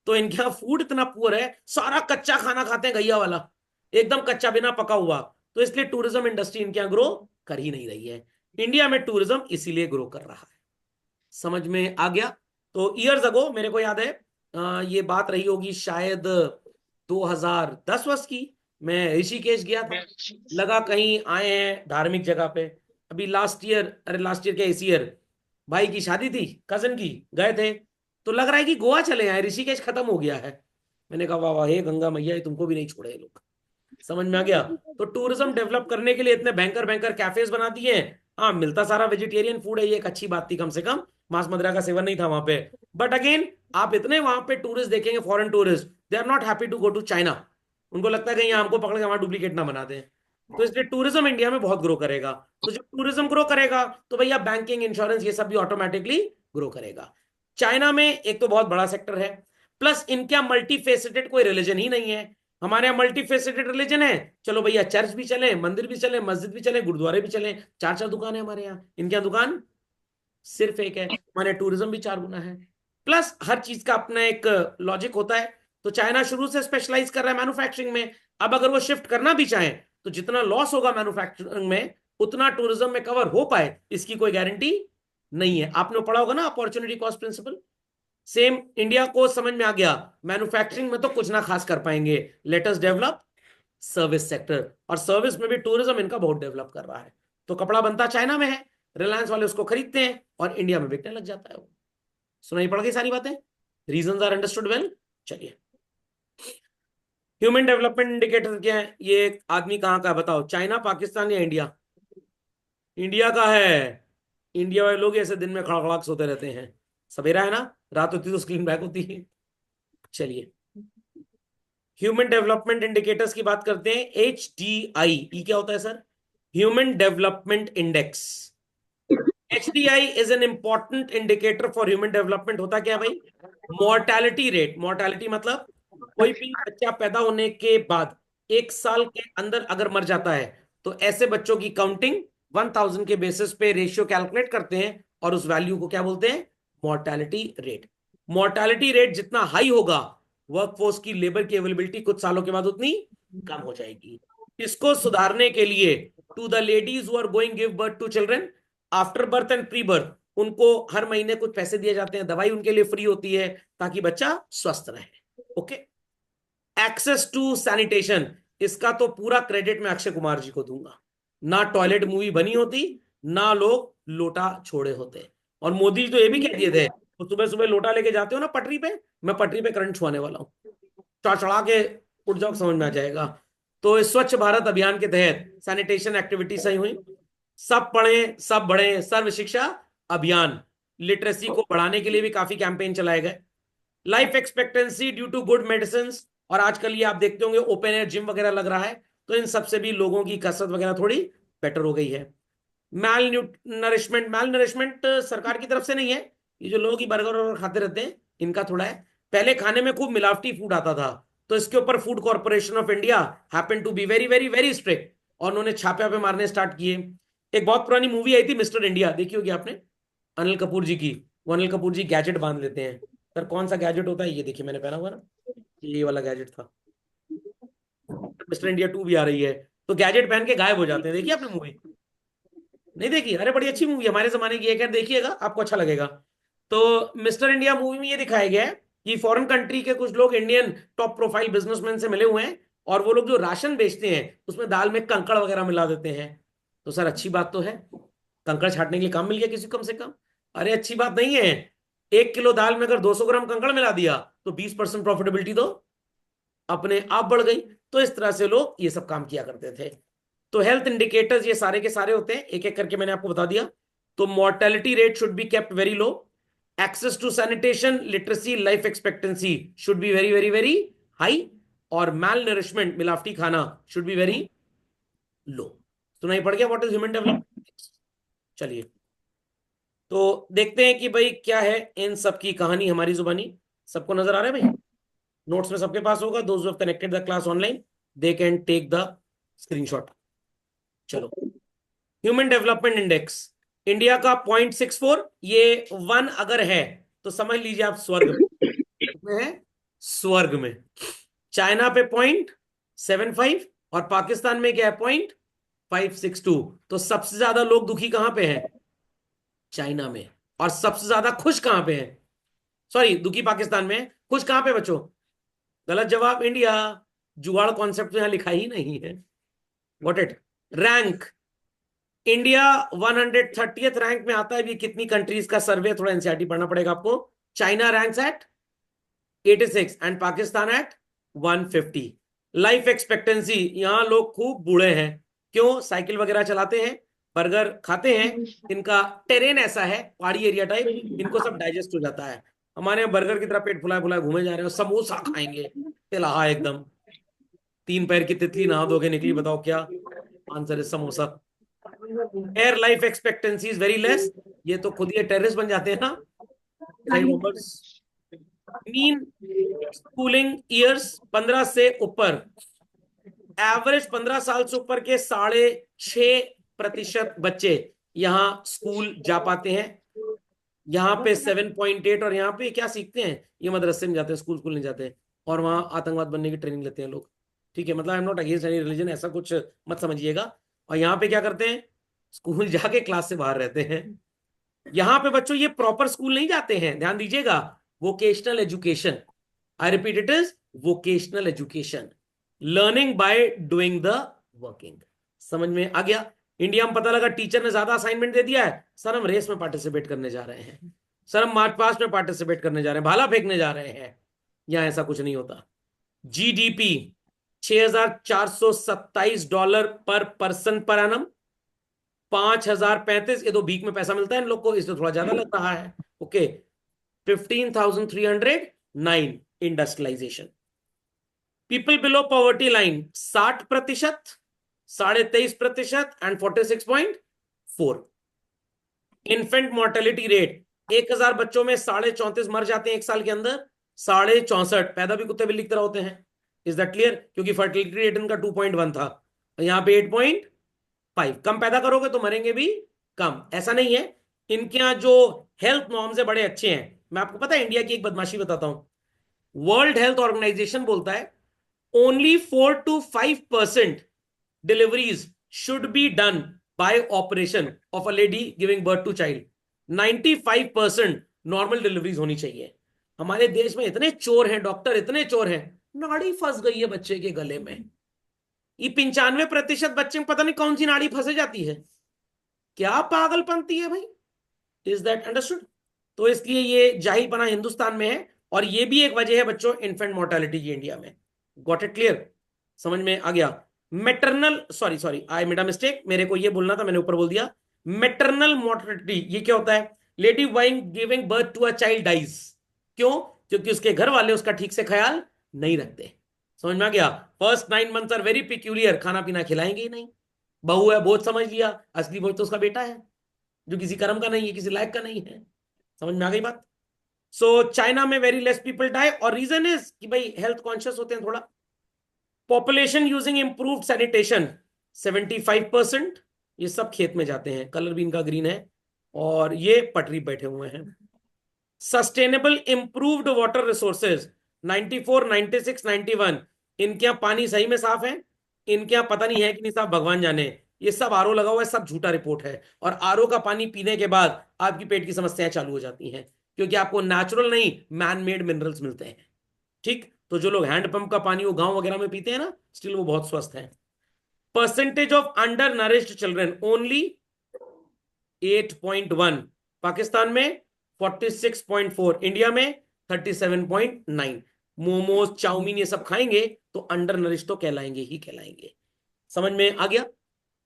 तो इनके यहाँ फूड इतना पुअर है, सारा कच्चा खाना खाते हैं गैया वाला, एकदम कच्चा बिना पका हुआ। तो इसलिए टूरिज्म इंडस्ट्री इनके यहाँ ग्रो कर ही नहीं रही है। इंडिया में टूरिज्म इसीलिए ग्रो कर रहा है। समझ में आ गया? तो ईयर्स अगो मेरे को याद है, ये बात रही होगी शायद 2010 वर्ष की, मैं ऋषिकेश गया था। लगा कहीं आए हैं धार्मिक जगह पे। अभी लास्ट ईयर, अरे लास्ट ईयर क्या इस ईयर, भाई की शादी थी, कजन की, गए थे। तो लग रहा है कि गोवा चले आए, ऋषिकेश खत्म हो गया है। मैंने कहा वाह वाह, हे गंगा मैया, ये तुमको भी नहीं छोड़े ये लोग। समझ में आ गया? तो टूरिज्म डेवलप करने के लिए इतने बैंकर बैंकर कैफेज बना दिए हैं। हाँ मिलता सारा वेजिटेरियन फूड है, ये एक अच्छी बात थी, कम से कम मांस मदिरा का सेवन नहीं था वहां पे। बट अगेन आप इतने वहां पे टूरिस्ट देखेंगे, foreign tourist, they are not happy to go to China. उनको लगता है कि यहाँ हमको पकड़ के हमारा डुप्लीकेट ना बना दें। तो इसलिए टूरिज्म इंडिया में बहुत ग्रो करेगा। तो जब टूरिज्म ग्रो करेगा तो भैया बैंकिंग, इंश्योरेंस, ये सब भी ऑटोमेटिकली ग्रो करेगा। चाइना में एक तो बहुत बड़ा सेक्टर है, प्लस इनका मल्टी फेसेटेड कोई रिलीजन ही नहीं है। हमारे यहाँ मल्टी फेसेटेड रिलीजन है, चलो भैया चर्च भी चले, मंदिर भी चले, मस्जिद भी चले, गुरुद्वारे भी चले, चार चार दुकान है हमारे यहाँ। इनके यहाँ दुकान सिर्फ एक है, हमारे टूरिज्म भी 4 गुना है। प्लस हर चीज का अपना एक लॉजिक होता है। तो चाइना शुरू से स्पेशलाइज कर रहा है मैन्युफैक्चरिंग में। अब अगर वो शिफ्ट करना भी चाहे तो जितना लॉस होगा मैन्युफैक्चरिंग में, उतना टूरिज्म में कवर हो पाए इसकी कोई गारंटी नहीं है। आपने पढ़ा होगा ना opportunity cost principle. Same India को समझ में आ गया, मैन्युफैक्चरिंग में तो कुछ ना खास कर पाएंगे, let us develop service sector, और सर्विस में भी टूरिज्म इनका बहुत डेवलप कर रहा है। तो कपड़ा बनता चाइना में है, रिलायंस वाले उसको खरीदते हैं और इंडिया में बिकने लग जाता है वो। सुनाई पड़ गई सारी बातें, रीजंस आर अंडरस्टूड वेल। चलिए, ह्यूमन डेवलपमेंट इंडिकेटर क्या है? ये आदमी कहाँ का है बताओ, चाइना, पाकिस्तान या इंडिया? इंडिया का है। इंडिया वाले लोग ऐसे दिन में खड़खड़ाक सोते रहते हैं, सवेरा है ना, रात होती तो स्क्रीन ब्लैक होती है। चलिए, ह्यूमन डेवलपमेंट इंडिकेटर्स की बात करते हैं। HDI, ये क्या होता है sir? Human development index. HDI is an important indicator for human development. होता क्या है भाई? Mortality rate. मोर्टेलिटी मतलब कोई भी बच्चा पैदा होने के बाद 1 साल के अंदर अगर मर जाता है तो ऐसे बच्चों की काउंटिंग 1000 के बेसिस पे रेशियो कैलकुलेट करते हैं और उस वैल्यू को क्या बोलते हैं? Mortality rate. मोर्टेलिटी रेट जितना हाई होगा, वर्कफोर्स की लेबर की अवेलेबिलिटी कुछ सालों के बाद उतनी कम हो जाएगी। इसको सुधारने के लिए to the ladies who are going give birth to children after birth and pre birth, उनको हर महीने कुछ पैसे दिए जाते हैं, दवाई उनके लिए फ्री होती है ताकि बच्चा स्वस्थ रहे। ओके। एक्सेस टू सैनिटेशन, इसका तो पूरा क्रेडिट मैं अक्षय कुमार जी को दूंगा। ना टॉयलेट मूवी बनी होती, ना लोग लोटा छोड़े होते। और मोदी जी तो ये भी कह दिए थे, तो सुबह सुबह लोटा लेके जाते हो ना पटरी पे, मैं पटरी पे करंट छुआने वाला हूँ, चढ़ा के उठ जाओ, समझ में आ जाएगा। तो इस स्वच्छ भारत अभियान के तहत सैनिटेशन एक्टिविटी सही हुई। सब पढ़े सब बढ़े, सर्व शिक्षा अभियान, लिटरेसी को बढ़ाने के लिए भी काफी कैंपेन चलाए गए। Life expectancy due to good medicine, और आजकल ये आप देखते होंगे ओपन एयर जिम वगैरह लग रहा है, तो इन सबसे भी लोगों की कसरत वगैरह थोड़ी बेटर हो गई है। मैल नरिशमेंट, मैल नरिशमेंट सरकार की तरफ से नहीं है, ये जो लोग ही बर्गर और खाते रहते हैं इनका थोड़ा है। पहले खाने में खूब मिलावटी फूड आता था, तो इसके ऊपर Food Corporation of India happen to be very very very strict, और उन्होंने छापे पे मारने स्टार्ट किए। एक बहुत पुरानी मूवी आई थी मिस्टर इंडिया, देखी होगी आपने, अनिल कपूर जी की। वो अनिल कपूर जी गैजेट बांध लेते हैं। सर कौन सा गैजेट होता है? ये देखिए मैंने पहना हुआ ना, ये वाला गैजेट था। मिस्टर इंडिया 2 भी आ रही है, तो गैजेट पहन के गायब हो जाते हैं। देखिए आपने मूवी? नहीं देखी? अरे बड़ी अच्छी मूवी, हमारे जमाने की है, खैर देखिएगा आपको अच्छा लगेगा। तो मिस्टर इंडिया मूवी में ये दिखाया गया है कि फॉरेन कंट्री के कुछ लोग इंडियन टॉप प्रोफाइल बिजनेसमैन से मिले हुए हैं, और वो लोग जो राशन बेचते हैं उसमें दाल में कंकड़ वगैरह मिला देते हैं। तो सर अच्छी बात तो है, कंकड़ छाटने के लिए काम मिल गया किसी को कम से कम। अरे अच्छी बात नहीं है, 1 किलो दाल में अगर 200 ग्राम कंकड़ मिला दिया तो 20% प्रॉफिटेबिलिटी तो अपने आप बढ़ गई। तो इस तरह से लोग ये सब काम किया करते थे। तो हेल्थ इंडिकेटर्स ये सारे के सारे होते हैं, एक एक करके मैंने आपको बता दिया। तो mortality rate should be kept very low, access to sanitation, literacy, life expectancy should be very very very high, और मैल नरिशमेंट, मिलावटी खाना, शुड बी वेरी लो। सुनाई पड़ गया व्हाट इज ह्यूमन डेवलपमेंट? चलिए, तो देखते हैं कि भाई क्या है इन सब की कहानी हमारी जुबानी। सबको नजर आ रहा है भाई? नोट्स में सबके पास होगा, those have connected the class online they can take the screenshot. चलो, ह्यूमन डेवलपमेंट इंडेक्स इंडिया का 0.64, ये 1 अगर है तो समझ लीजिए आप स्वर्ग में है, स्वर्ग में। चाइना पे 0.75 और पाकिस्तान में क्या है? 0.562। तो सबसे ज्यादा लोग दुखी कहां पे हैं? चाइना में। और सबसे ज्यादा खुश कहां पे हैं? सॉरी, दुखी पाकिस्तान में, खुश कहां पे बच्चों? गलत जवाब, इंडिया। जुगाड़ कॉन्सेप्ट तो यहां लिखा ही नहीं है। Got it? Rank, India 130th rank में आता है। ये कितनी कंट्रीज का सर्वे, थोड़ा एनसीईआरटी पढ़ना पड़ेगा आपको। China ranks at 86 and Pakistan at 150। Life expectancy, यहां लोग खूब बूढ़े हैं। क्यों? साइकिल वगैरह चलाते हैं, बर्गर खाते हैं, इनका टेरेन ऐसा है पहाड़ी एरिया टाइप, इनको सब डाइजेस्ट हो जाता है। हमारे यहाँ बर्गर की तरह पेट फुलाए फुलाए घूमे जा रहे हो, समोसा खाएंगे तिलहा एकदम। 3 पैर की तितली नहा धो के निकली, बताओ क्या आंसर है? Samosa. Air life expectancy is very less, ये तो खुद ही टेररिस्ट बन जाते हैं ना सही बोमर्स। मीन स्कूलिंग ईयर्स 15 से ऊपर, एवरेज 15 साल से ऊपर के 6.5% बच्चे यहाँ स्कूल जा पाते हैं। यहाँ पे 7.8, और यहाँ पे क्या सीखते हैं? ये मदरसे में जाते हैं, स्कूल स्कूल नहीं जाते हैं, और वहाँ आतंकवाद बनने की ट्रेनिंग लेते हैं लोग। ठीक है, मतलब I am not against any religion, ऐसा कुछ मत समझिएगा। और यहाँ पे क्या करते हैं? स्कूल जाके क्लास से बाहर रहते हैं। यहां पे बच्चों ये प्रॉपर स्कूल नहीं जाते हैं, ध्यान दीजिएगा। Vocational education, I repeat it is vocational education, learning by doing the working. समझ में आ गया? इंडिया में पता लगा टीचर ने ज्यादा असाइनमेंट दे दिया है, सर हम रेस में पार्टिसिपेट करने जा रहे हैं, सर हम मार्च पास्ट में पार्टिसिपेट करने जा रहे हैं, भाला फेंकने जा रहे हैं। यहां ऐसा कुछ नहीं होता। जीडीपी $6,427 पर पर्सन पर एनम, 5,035, ये तो भीख में पैसा मिलता है इन लोग को, इसलिए थोड़ा ज्यादा लग रहा है। Okay, 15,309 industrialisation. People below poverty line 60%, 23.5% and 46.4। Infant mortality rate, 1,000 बच्चों में 34.5 मर जाते हैं एक साल के अंदर, 64.5 पैदा भी कुत्ते बिल्ली की तरह होते हैं। Is that clear? क्योंकि फर्टिलिटी रेट इनका 2.1 था, यहां पे 8.5। कम पैदा करोगे तो मरेंगे भी कम, ऐसा नहीं है। इनके यहाँ जो हेल्थ नॉर्म्स है बड़े अच्छे हैं। मैं आपको पता है इंडिया की एक बदमाशी बताता हूं, वर्ल्ड हेल्थ ऑर्गेनाइजेशन बोलता है only 4 to 5% deliveries should be done by operation of a lady giving birth to child, 95% normal deliveries होनी चाहिए। हमारे देश में इतने चोर हैं डॉक्टर, इतने चोर हैं, नाड़ी फंस गई है बच्चे के गले में। ये 95% बच्चे में पता नहीं कौन सी नाड़ी फंसे जाती है, क्या पागलपंती है भाई। Is that understood? तो इसलिए ये जाहिलपना हिंदुस्तान में है, और ये भी एक वजह है बच्चों इन्फेंट मोर्टेलिटी की इंडिया में। Got it clear? समझ में आ गया? Maternal, sorry sorry, I made a mistake, मेरे को ये बोलना था, मैंने ऊपर बोल दिया। मेटरनल मोर्टेलिटी ये क्या होता है? लेडी वाइंग giving birth to a child dies. क्यों? क्योंकि उसके घर वाले उसका ठीक से ख्याल नहीं रखते। समझ में आ गया? First 9 months are very peculiar, खाना पीना खिलाएंगे ही नहीं। बहू है बोझ समझ लिया, असली बोझ तो उसका बेटा है, जो किसी कर्म का नहीं है, किसी लायक का नहीं है। समझ में आ गई बात? सो चाइना में वेरी लेस पीपल डाई, और रीजन इज कि भाई हेल्थ कॉन्शियस होते हैं थोड़ा। पॉपुलेशन यूजिंग इंप्रूव्ड सैनिटेशन 75%, ये सब खेत में जाते हैं, कलर भी इनका ग्रीन है, और ये पटरी बैठे हुए हैं। सस्टेनेबल इंप्रूव्ड वाटर रिसोर्सेज 94, 96, 91, इनके यहाँ पानी सही में साफ है, इनके यहाँ पता नहीं है कि नहीं साफ, भगवान जाने। ये सब आरओ लगा हुआ है, सब झूठा रिपोर्ट है, और आरओ का पानी पीने के बाद आपकी पेट की समस्याएं चालू हो जाती हैं, क्योंकि आपको नेचुरल नहीं मैन मेड मिनरल्स मिलते हैं। ठीक, तो जो लोग हैंडपंप का पानी वो गांव वगैरह में पीते हैं ना, स्टिल वो बहुत स्वस्थ हैं। Percentage of under nourished children only 8.1, Pakistan में 46.4, इंडिया में 37.9। मोमोज चाउमीन ये सब खाएंगे तो अंडर नरिश तो कहलाएंगे ही कहलाएंगे। समझ में आ गया?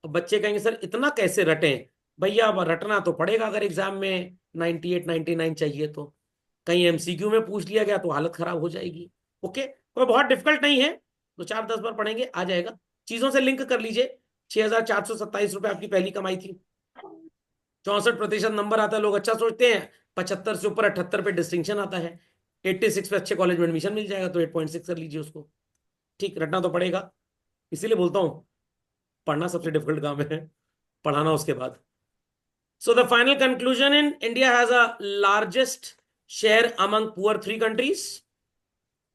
अब बच्चे कहेंगे सर इतना कैसे रटें? भैया अब रटना तो पड़ेगा, अगर एग्जाम में 98 99 चाहिए तो। कहीं एमसीक्यू में पूछ लिया गया तो हालत खराब हो जाएगी। ओके, तो बहुत डिफिकल्ट नहीं है, तो 4-10 बार पढ़ेंगे आ जाएगा। चीजों से लिंक कर लीजिए। 6,427 रुपए आपकी पहली कमाई थी, 64% नंबर आता है, लोग अच्छा सोचते हैं। 75 से ऊपर 78 पे डिस्टिंक्शन आता है, 86 पे अच्छे कॉलेज में एडमिशन मिल जाएगा, तो 8.6 कर लीजिए उसको। ठीक, रटना तो पड़ेगा, इसीलिए बोलता हूं पढ़ना सबसे डिफिकल्ट काम है, पढ़ाना उसके बाद। So the final conclusion, in India has a largest share among poor 3 countries,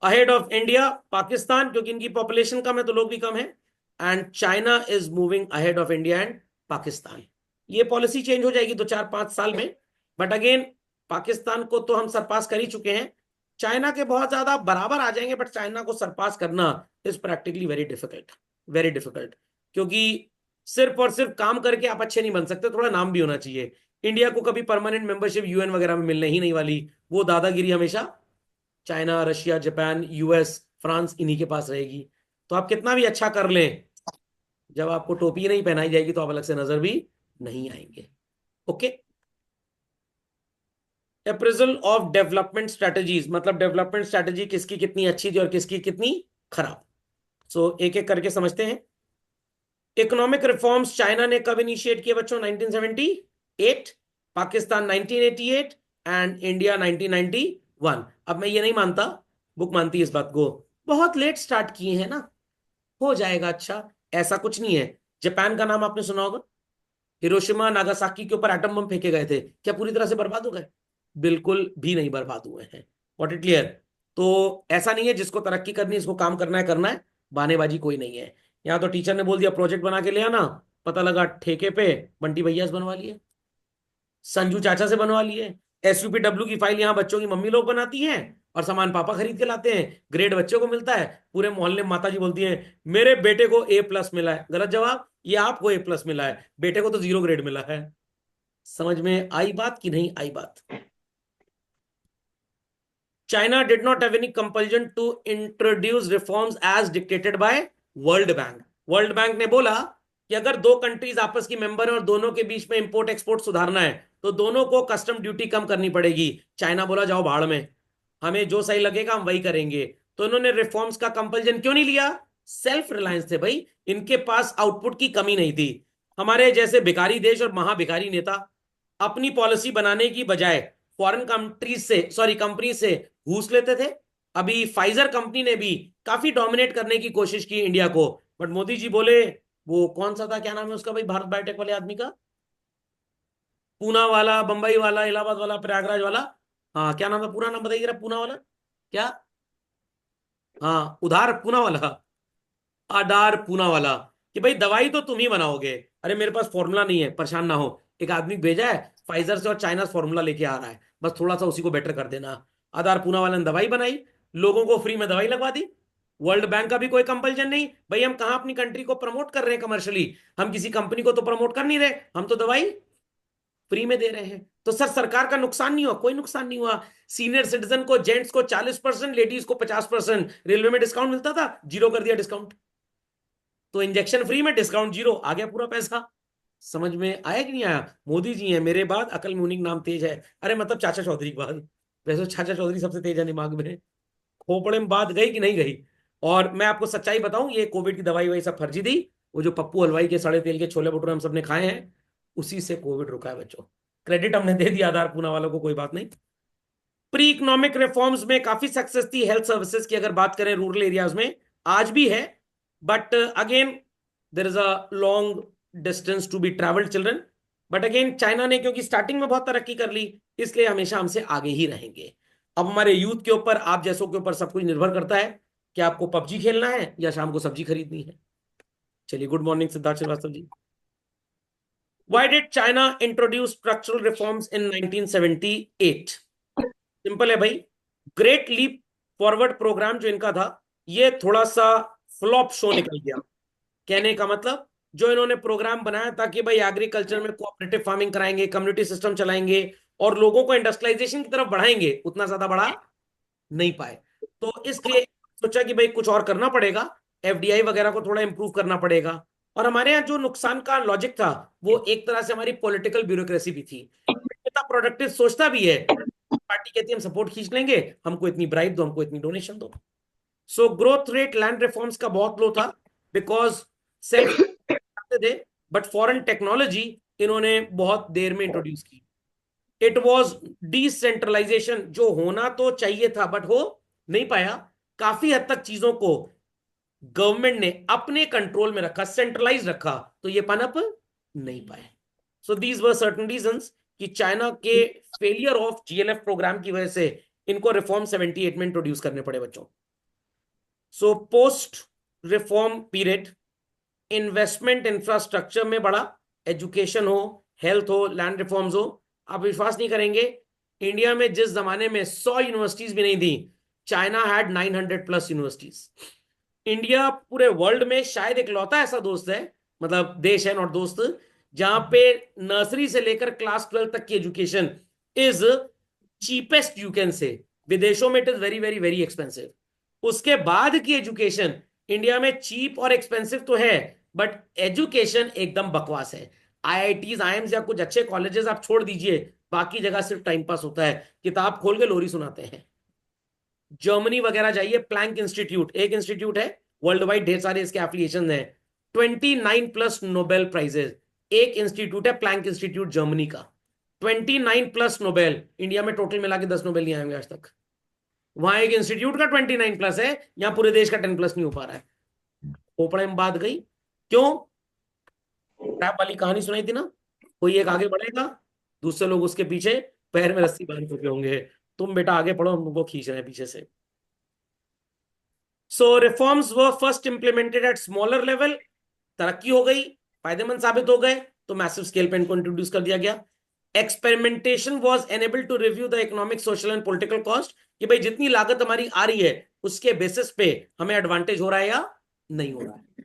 ahead of India Pakistan, क्योंकि इनकी पॉपुलेशन कम है तो लोग भी कम है, and China is moving ahead of India and Pakistan. ये पॉलिसी चेंज हो जाएगी 2-4-5 साल में, बट अगेन पाकिस्तान को तो हम सरपास कर ही चुके हैं। चाइना के बहुत ज्यादा बराबर आ जाएंगे, बट चाइना को सरपास करना is practically very difficult, very difficult. क्योंकि सिर्फ और सिर्फ काम करके आप अच्छे नहीं बन सकते, थोड़ा नाम भी होना चाहिए। इंडिया को कभी परमानेंट मेंबरशिप यूएन वगैरह में मिलने ही नहीं वाली, वो दादागिरी हमेशा China, Russia, Japan, US, France इन्हीं के पास रहेगी। तो आप कितना भी अच्छा कर लें, जब आपको टोपी नहीं पहनाई जाएगी तो आप अलग से नजर भी नहीं आएंगे। Okay, appraisal of development strategies, मतलब डेवलपमेंट स्ट्रेटजी किसकी कितनी अच्छी थी और किसकी कितनी खराब। सो एक एक करके समझते हैं। इकोनॉमिक रिफॉर्म्स चाइना ने कब इनिशिएट किए बच्चों? 1978, पाकिस्तान 1988 एंड इंडिया 1991। अब मैं ये नहीं मानता, बुक मानती है इस बात को, बहुत लेट स्टार्ट किए हैं ना, हो जाएगा अच्छा, ऐसा कुछ नहीं है। जापान का नाम आपने सुना होगा, हिरोशिमा नागासाकी के ऊपर एटम बम फेंके गए थे, क्या पूरी तरह से बर्बाद हो गए? बिल्कुल भी नहीं बर्बाद हुए हैं। What it clear? तो ऐसा नहीं है, जिसको तरक्की करनी है, इसको काम करना है करना है, बहानेबाजी कोई नहीं है। यहाँ तो टीचर ने बोल दिया प्रोजेक्ट बना के ले आना, पता लगा ठेके पे बंटी भैया से बनवा लिए, संजू चाचा से बनवा लिए। SUPW की फाइल यहाँ बच्चों की मम्मी लोग बनाती हैं और सामान पापा खरीद के लाते हैं, ग्रेड बच्चों को मिलता है। पूरे मोहल्ले में माता जी बोलती हैं मेरे बेटे को A+ मिला है। गलत जवाब, ये आपको A+ मिला है, बेटे को तो 0 ग्रेड मिला है। समझ में आई बात कि नहीं आई बात? China did not have any compulsion to introduce reforms as dictated by world bank. World bank ने बोला कि अगर दो कंट्रीज आपस की मेंबर हैं और दोनों के बीच में इंपोर्ट एक्सपोर्ट सुधारना है तो दोनों को कस्टम ड्यूटी कम करनी पड़ेगी। चाइना बोला जाओ भाड़ में, हमें जो सही लगेगा हम वही करेंगे। तो इन्होंने रिफॉर्म्स का कंपल्जन क्यों नहीं लिया? सेल्फ रिलायंस थे भाई, इनके पास आउटपुट की कमी नहीं थी। हमारे जैसे भिखारी देश और महाभिखारी नेता अपनी पॉलिसी बनाने की बजाय फॉरेन कंट्रीज से, सॉरी कंपनी से घूस लेते थे। अभी फाइजर कंपनी ने भी काफी डोमिनेट करने की कोशिश की इंडिया को, बट मोदी जी बोले, वो कौन सा था, क्या नाम है उसका भाई, भारत बायोटेक वाले आदमी का, पूना वाला, बंबई वाला, इलाहाबाद वाला, प्रयागराज वाला, हाँ क्या नाम है, पूरा नाम बताइए जरा, पूना वाला क्या, हाँ उधार पूना वाला, आधार पूना वाला, कि भाई दवाई तो तुम ही बनाओगे। अरे मेरे पास फॉर्मूला नहीं है, परेशान ना हो, एक आदमी भेजा है फाइजर से और चाइना से फॉर्मूला लेके आ रहा है, बस थोड़ा सा उसी को बेटर कर देना। आधार पूना वाले ने दवाई बनाई, लोगों को फ्री में दवाई लगवा दी। वर्ल्ड बैंक का भी कोई कंपल्जन नहीं भाई, हम कहाँ अपनी कंट्री को प्रमोट कर रहे हैं कमर्शियली, हम किसी कंपनी को तो प्रमोट कर नहीं रहे, हम तो दवाई फ्री में दे रहे हैं। तो सर सरकार का नुकसान नहीं हुआ? कोई नुकसान नहीं हुआ। सीनियर सिटीजन को, जेंट्स को 40%, लेडीज को 50%, रेलवे में डिस्काउंट मिलता था, 0 कर दिया डिस्काउंट। तो इंजेक्शन फ्री में डिस्काउंट 0, आ गया पूरा पैसा। समझ में आया कि नहीं आया? मोदी जी हैं मेरे बाद, अकल में उन्हीं का नाम तेज है। अरे मतलब चाचा चौधरी के बाद, वैसे तो चाचा चौधरी सबसे तेज है दिमाग में। खोपड़े में बात गई कि नहीं गई? और मैं आपको सच्चाई बताऊं, ये कोविड की दवाई वही सब फर्जी थी। वो जो पप्पू हलवाई के सड़े तेल के छोले भटूरे हम सबने खाए हैं, उसी से कोविड रुका है बच्चों। क्रेडिट हमने दे दिया आधार पूना वालों को, कोई बात नहीं। प्री इकोनॉमिक रिफॉर्म्स में काफी सक्सेस थी। हेल्थ सर्विसेज की अगर बात करें रूरल एरियाज में, आज भी है, but again there is a long distance to be travelled children. But again China ने क्योंकि स्टार्टिंग में बहुत तरक्की कर ली, इसलिए हमेशा हमसे आगे ही रहेंगे। अब हमारे यूथ के ऊपर, आप जैसों के ऊपर सब कुछ निर्भर करता है कि आपको पबजी खेलना है या शाम को सब्जी खरीदनी है। चलिए, good morning Siddharth Shrivastava ji. Why did China introduce structural reforms in 1978? Simple है भाई, ग्रेट लीप फॉरवर्ड प्रोग्राम जो इनका था, ये थोड़ा सा फ्लॉप शो निकल गया। कहने का मतलब, जो इन्होंने प्रोग्राम बनाया था कि भाई एग्रीकल्चर में कोऑपरेटिव फार्मिंग कराएंगे, कम्युनिटी सिस्टम चलाएंगे और लोगों को इंडस्ट्रियलाइजेशन की तरफ बढ़ाएंगे, उतना ज्यादा बढ़ा नहीं पाए। तो इसलिए सोचा कि भाई कुछ और करना पड़ेगा, FDI वगैरह को थोड़ा इंप्रूव करना पड़ेगा। और हमारे यहाँ जो नुकसान का लॉजिक था, वो एक तरह से हमारी पॉलिटिकल ब्यूरोक्रेसी भी थी। इतना प्रोडक्टिव सोचता भी है, पार्टी कहती है हम सपोर्ट खींच लेंगे, हमको इतनी ब्राइब दो, हमको इतनी डोनेशन दो। So growth rate land reforms का बहुत लो था, बिकॉज सेल्फ थे, बट फॉरेन टेक्नोलॉजी इन्होंने बहुत देर में इंट्रोड्यूस की। इट वॉज डिसेंट्रलाइजेशन, जो होना तो चाहिए था बट हो नहीं पाया। काफी हद तक चीजों को गवर्नमेंट ने अपने कंट्रोल में रखा, सेंट्रलाइज रखा, तो ये पनप नहीं पाए। So these were certain reasons कि चाइना के फेलियर ऑफ GLF प्रोग्राम की वजह से इनको रिफॉर्म 78 में इंट्रोड्यूस करने पड़े बच्चों। So post reform period, investment infrastructure में बढ़ा, एजुकेशन हो, हेल्थ हो, लैंड रिफॉर्म्स हो। आप विश्वास नहीं करेंगे, इंडिया में जिस जमाने में 100 यूनिवर्सिटीज भी नहीं थी, चाइना हैड 900+ यूनिवर्सिटीज। इंडिया पूरे वर्ल्ड में शायद इकलौता ऐसा दोस्त है, मतलब देश है, नॉट दोस्त, जहां पे नर्सरी से लेकर क्लास 12 तक की education is cheapest, you can से। विदेशों में it is very very very expensive. उसके बाद की एजुकेशन इंडिया में चीप और एक्सपेंसिव तो है, बट एजुकेशन एकदम बकवास है। IITs, IIMs या कुछ अच्छे कॉलेजेस आप छोड़ दीजिए, बाकी जगह सिर्फ टाइम पास होता है, किताब खोल के लोरी सुनाते हैं। जर्मनी वगैरह जाइए, प्लैंक इंस्टीट्यूट एक इंस्टीट्यूट है, वर्ल्ड वाइड ढेर सारे इसके एफिलिएशन है, 29+ नोबेल प्राइजेस। एक इंस्टीट्यूट है प्लैंक इंस्टीट्यूट जर्मनी का, 29+ नोबेल। इंडिया में टोटल मिला के 10 नोबेल नहीं आएंगे आज तक। वहां एक इंस्टीट्यूट का 29+ है, यहां पूरे देश का 10+ नहीं हो पा रहा है। खोपड़े में बात गई क्यों? ट्रैप वाली कहानी सुनाई थी ना, कोई एक आगे बढ़ेगा, दूसरे लोग उसके पीछे पैर में रस्सी बांध चुके होंगे, तुम बेटा आगे पढ़ो, हम तुमको खींच रहे हैं पीछे से। So reforms were first implemented at smaller level, तरक्की हो गई, फायदेमंद साबित हो गए तो मैसिव स्केल पे इनको इंट्रोड्यूस कर दिया गया। Experimentation was enable to review the economic, social and political cost, कि भाई जितनी लागत हमारी आ रही है उसके बेसिस पे हमें एडवांटेज हो रहा है या नहीं हो रहा है।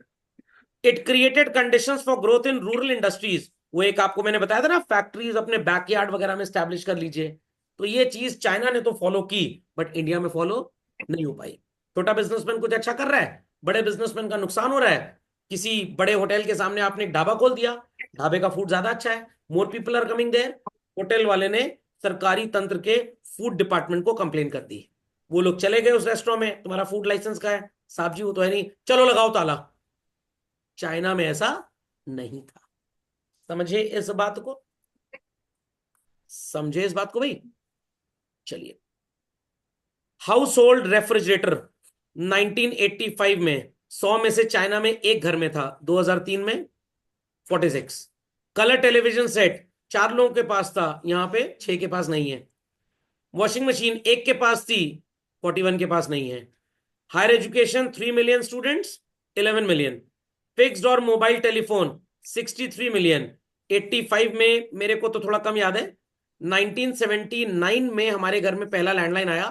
It created conditions for growth in rural industries, वो एक आपको मैंने बताया था ना, फैक्ट्रीज अपने बैकयार्ड वगैरह में स्टैब्लिश कर लीजिए। तो ये चीज चाइना ने तो फॉलो की, बट इंडिया में फॉलो नहीं हो पाई। छोटा बिजनेसमैन कुछ अच्छा कर रहा है, बड़े बिजनेसमैन का नुकसान हो रहा है। किसी बड़े होटल के सामने आपने एक ढाबा खोल दिया, ढाबे का फूड ज्यादा अच्छा है, more people are coming there, hotel वाले ने सरकारी तंत्र के फूड डिपार्टमेंट को कंप्लेन कर दी। वो लोग चले गए उस रेस्टोरेंट में, तुम्हारा फूड लाइसेंस का है साहब जी? वो तो है नहीं, चलो लगाओ ताला। चाइना में ऐसा नहीं था। समझे इस बात को? समझे इस बात को भाई? चलिए, हाउस होल्ड रेफ्रिजरेटर 1985 में 100 में से चाइना में एक घर में था, 2003 में 46। कलर टेलीविजन सेट 4 लोगों के पास था, यहां पे 6 के पास नहीं है। वॉशिंग मशीन एक के पास थी, 41 के पास नहीं है। Higher education 3 million students, 11 million. Fixed और मोबाइल टेलीफोन 63 मिलियन। 85 में मेरे को तो थोड़ा कम याद है, 1979 में हमारे घर में पहला लैंडलाइन आया,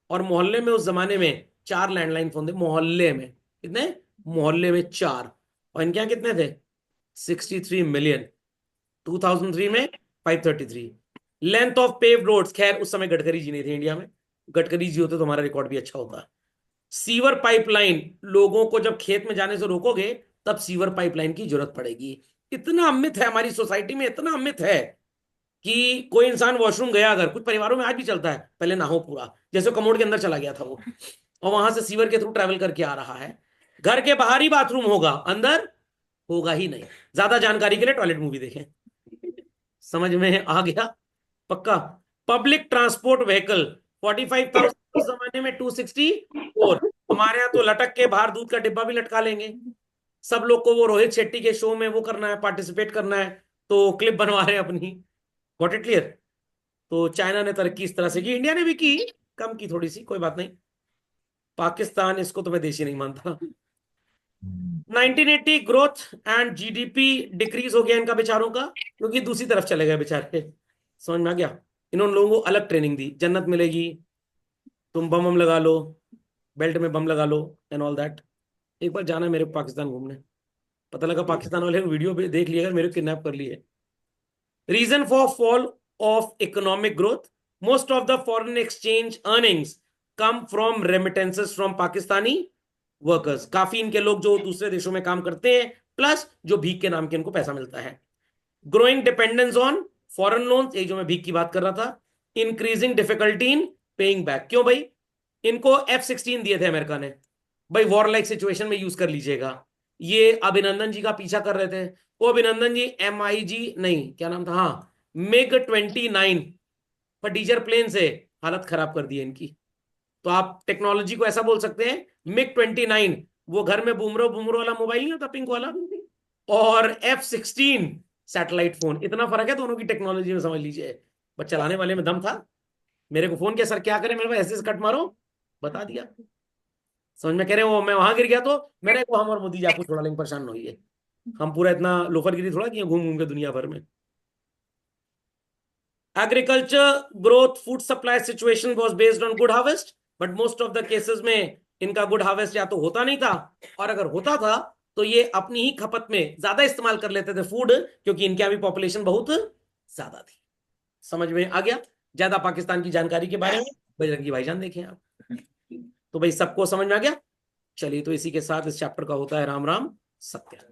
और मोहल्ले में उस जमाने में 4 लैंडलाइन फोन थे मोहल्ले में। कितने? मोहल्ले में 4। और इनके यहाँ कितने थे? 63 मिलियन। 2003 में 533। लेंथ ऑफ पेव्ड रोड्स, खैर उस समय गडकरी जी नहीं थे इंडिया में, गडकरी जी होते तो हमारा रिकॉर्ड भी अच्छा होता। सीवर पाइपलाइन, लोगों को जब खेत में जाने से रोकोगे तब सीवर पाइपलाइन की जरूरत पड़ेगी। इतना अमित है हमारी सोसाइटी में, इतना अमित है कि कोई इंसान वॉशरूम गया, अगर कुछ परिवारों में आज भी चलता है, पहले नहाओ पूरा, जैसे कमोड के अंदर चला गया था वो, और वहां से सीवर के थ्रू ट्रेवल करके आ रहा है। घर के बाहर ही बाथरूम होगा, अंदर होगा ही नहीं। ज्यादा जानकारी के लिए टॉयलेट मूवी देखें। समझ में आ गया? पक्का? पब्लिक ट्रांसपोर्ट व्हीकल 45,000, उस जमाने में 264। हमारे यहाँ तो लटक के बाहर दूध का डिब्बा भी लटका लेंगे। सब लोग को वो रोहित शेट्टी के शो में वो करना है, पार्टिसिपेट करना है, तो क्लिप बनवा रहे हैं अपनी। Got it clear? तो चाइना ने तरक्की इस तरह से की, इंडिया ने भी की, कम की थोड़ी सी, कोई बात नहीं। पाकिस्तान, इसको तो मैं देशी नहीं मानता। 1980 ग्रोथ एंड जीडीपी डिक्रीज हो गया इनका बेचारों का, क्योंकि दूसरी तरफ चले गए बेचारे। समझ में आ गया? इन्होंने लोगों को अलग ट्रेनिंग दी, जन्नत मिलेगी, तुम बम बम लगा लो, बेल्ट में बम लगा लो, एंड ऑल दैट। एक बार जाना है मेरे को पाकिस्तान घूमने, पता लगा पाकिस्तान वाले वीडियो भी देख लिया, मेरे को किडनैप कर लिए। Reason for fall of economic growth, most of the foreign exchange earnings come from remittances from Pakistani workers. काफी इनके लोग जो दूसरे देशों में काम करते हैं, प्लस जो भीख के नाम के इनको पैसा मिलता है। Growing dependence on foreign loans, ये जो मैं भीख की बात कर रहा था। Increasing difficulty in paying back, क्यों भाई? इनको F-16 दिए थे अमेरिका ने, भाई वॉर लाइक सिचुएशन में यूज कर लीजिएगा। ये अभिनंदन जी का पीछा कर रहे थे, वो अभिनंदन जी MiG नहीं, क्या नाम था, हाँ, MiG-29 फटीजर प्लेन से हालत खराब कर दी है इनकी। तो आप टेक्नोलॉजी को ऐसा बोल सकते हैं, MiG-29 वो घर में बूमरो बूमरो वाला मोबाइल नहीं होता, पिंक वाला, और F-16 सैटेलाइट फोन, इतना फर्क है दोनों की टेक्नोलॉजी में, समझ लीजिए। बस चलाने वाले में दम था। मेरे को फोन किया, सर क्या करें, मेरे पास ऐसे ऐसे कट मारो, बता दिया। समझ में? कह रहे वो मैं वहां गिर गया, तो मैंने को हम और मोदी जी आपको थोड़ा लेकिन परेशान न होइए, हम पूरा इतना लोफरगिरी थोड़ा किए घूम घूम के दुनिया भर में। Agriculture growth food supply situation was based on good harvest, but most of the cases में इनका गुड हार्वेस्ट या तो होता नहीं था, और अगर होता था तो ये अपनी ही खपत में ज्यादा इस्तेमाल कर लेते थे फूड, क्योंकि इनके यहाँ भी पॉपुलेशन बहुत ज्यादा थी। समझ में आ गया? ज्यादा पाकिस्तान की जानकारी के बारे में बजरंगी भाईजान देखें आप। तो भाई सबको समझ में आ गया? चलिए, तो इसी के साथ इस चैप्टर का होता है राम राम सत्य।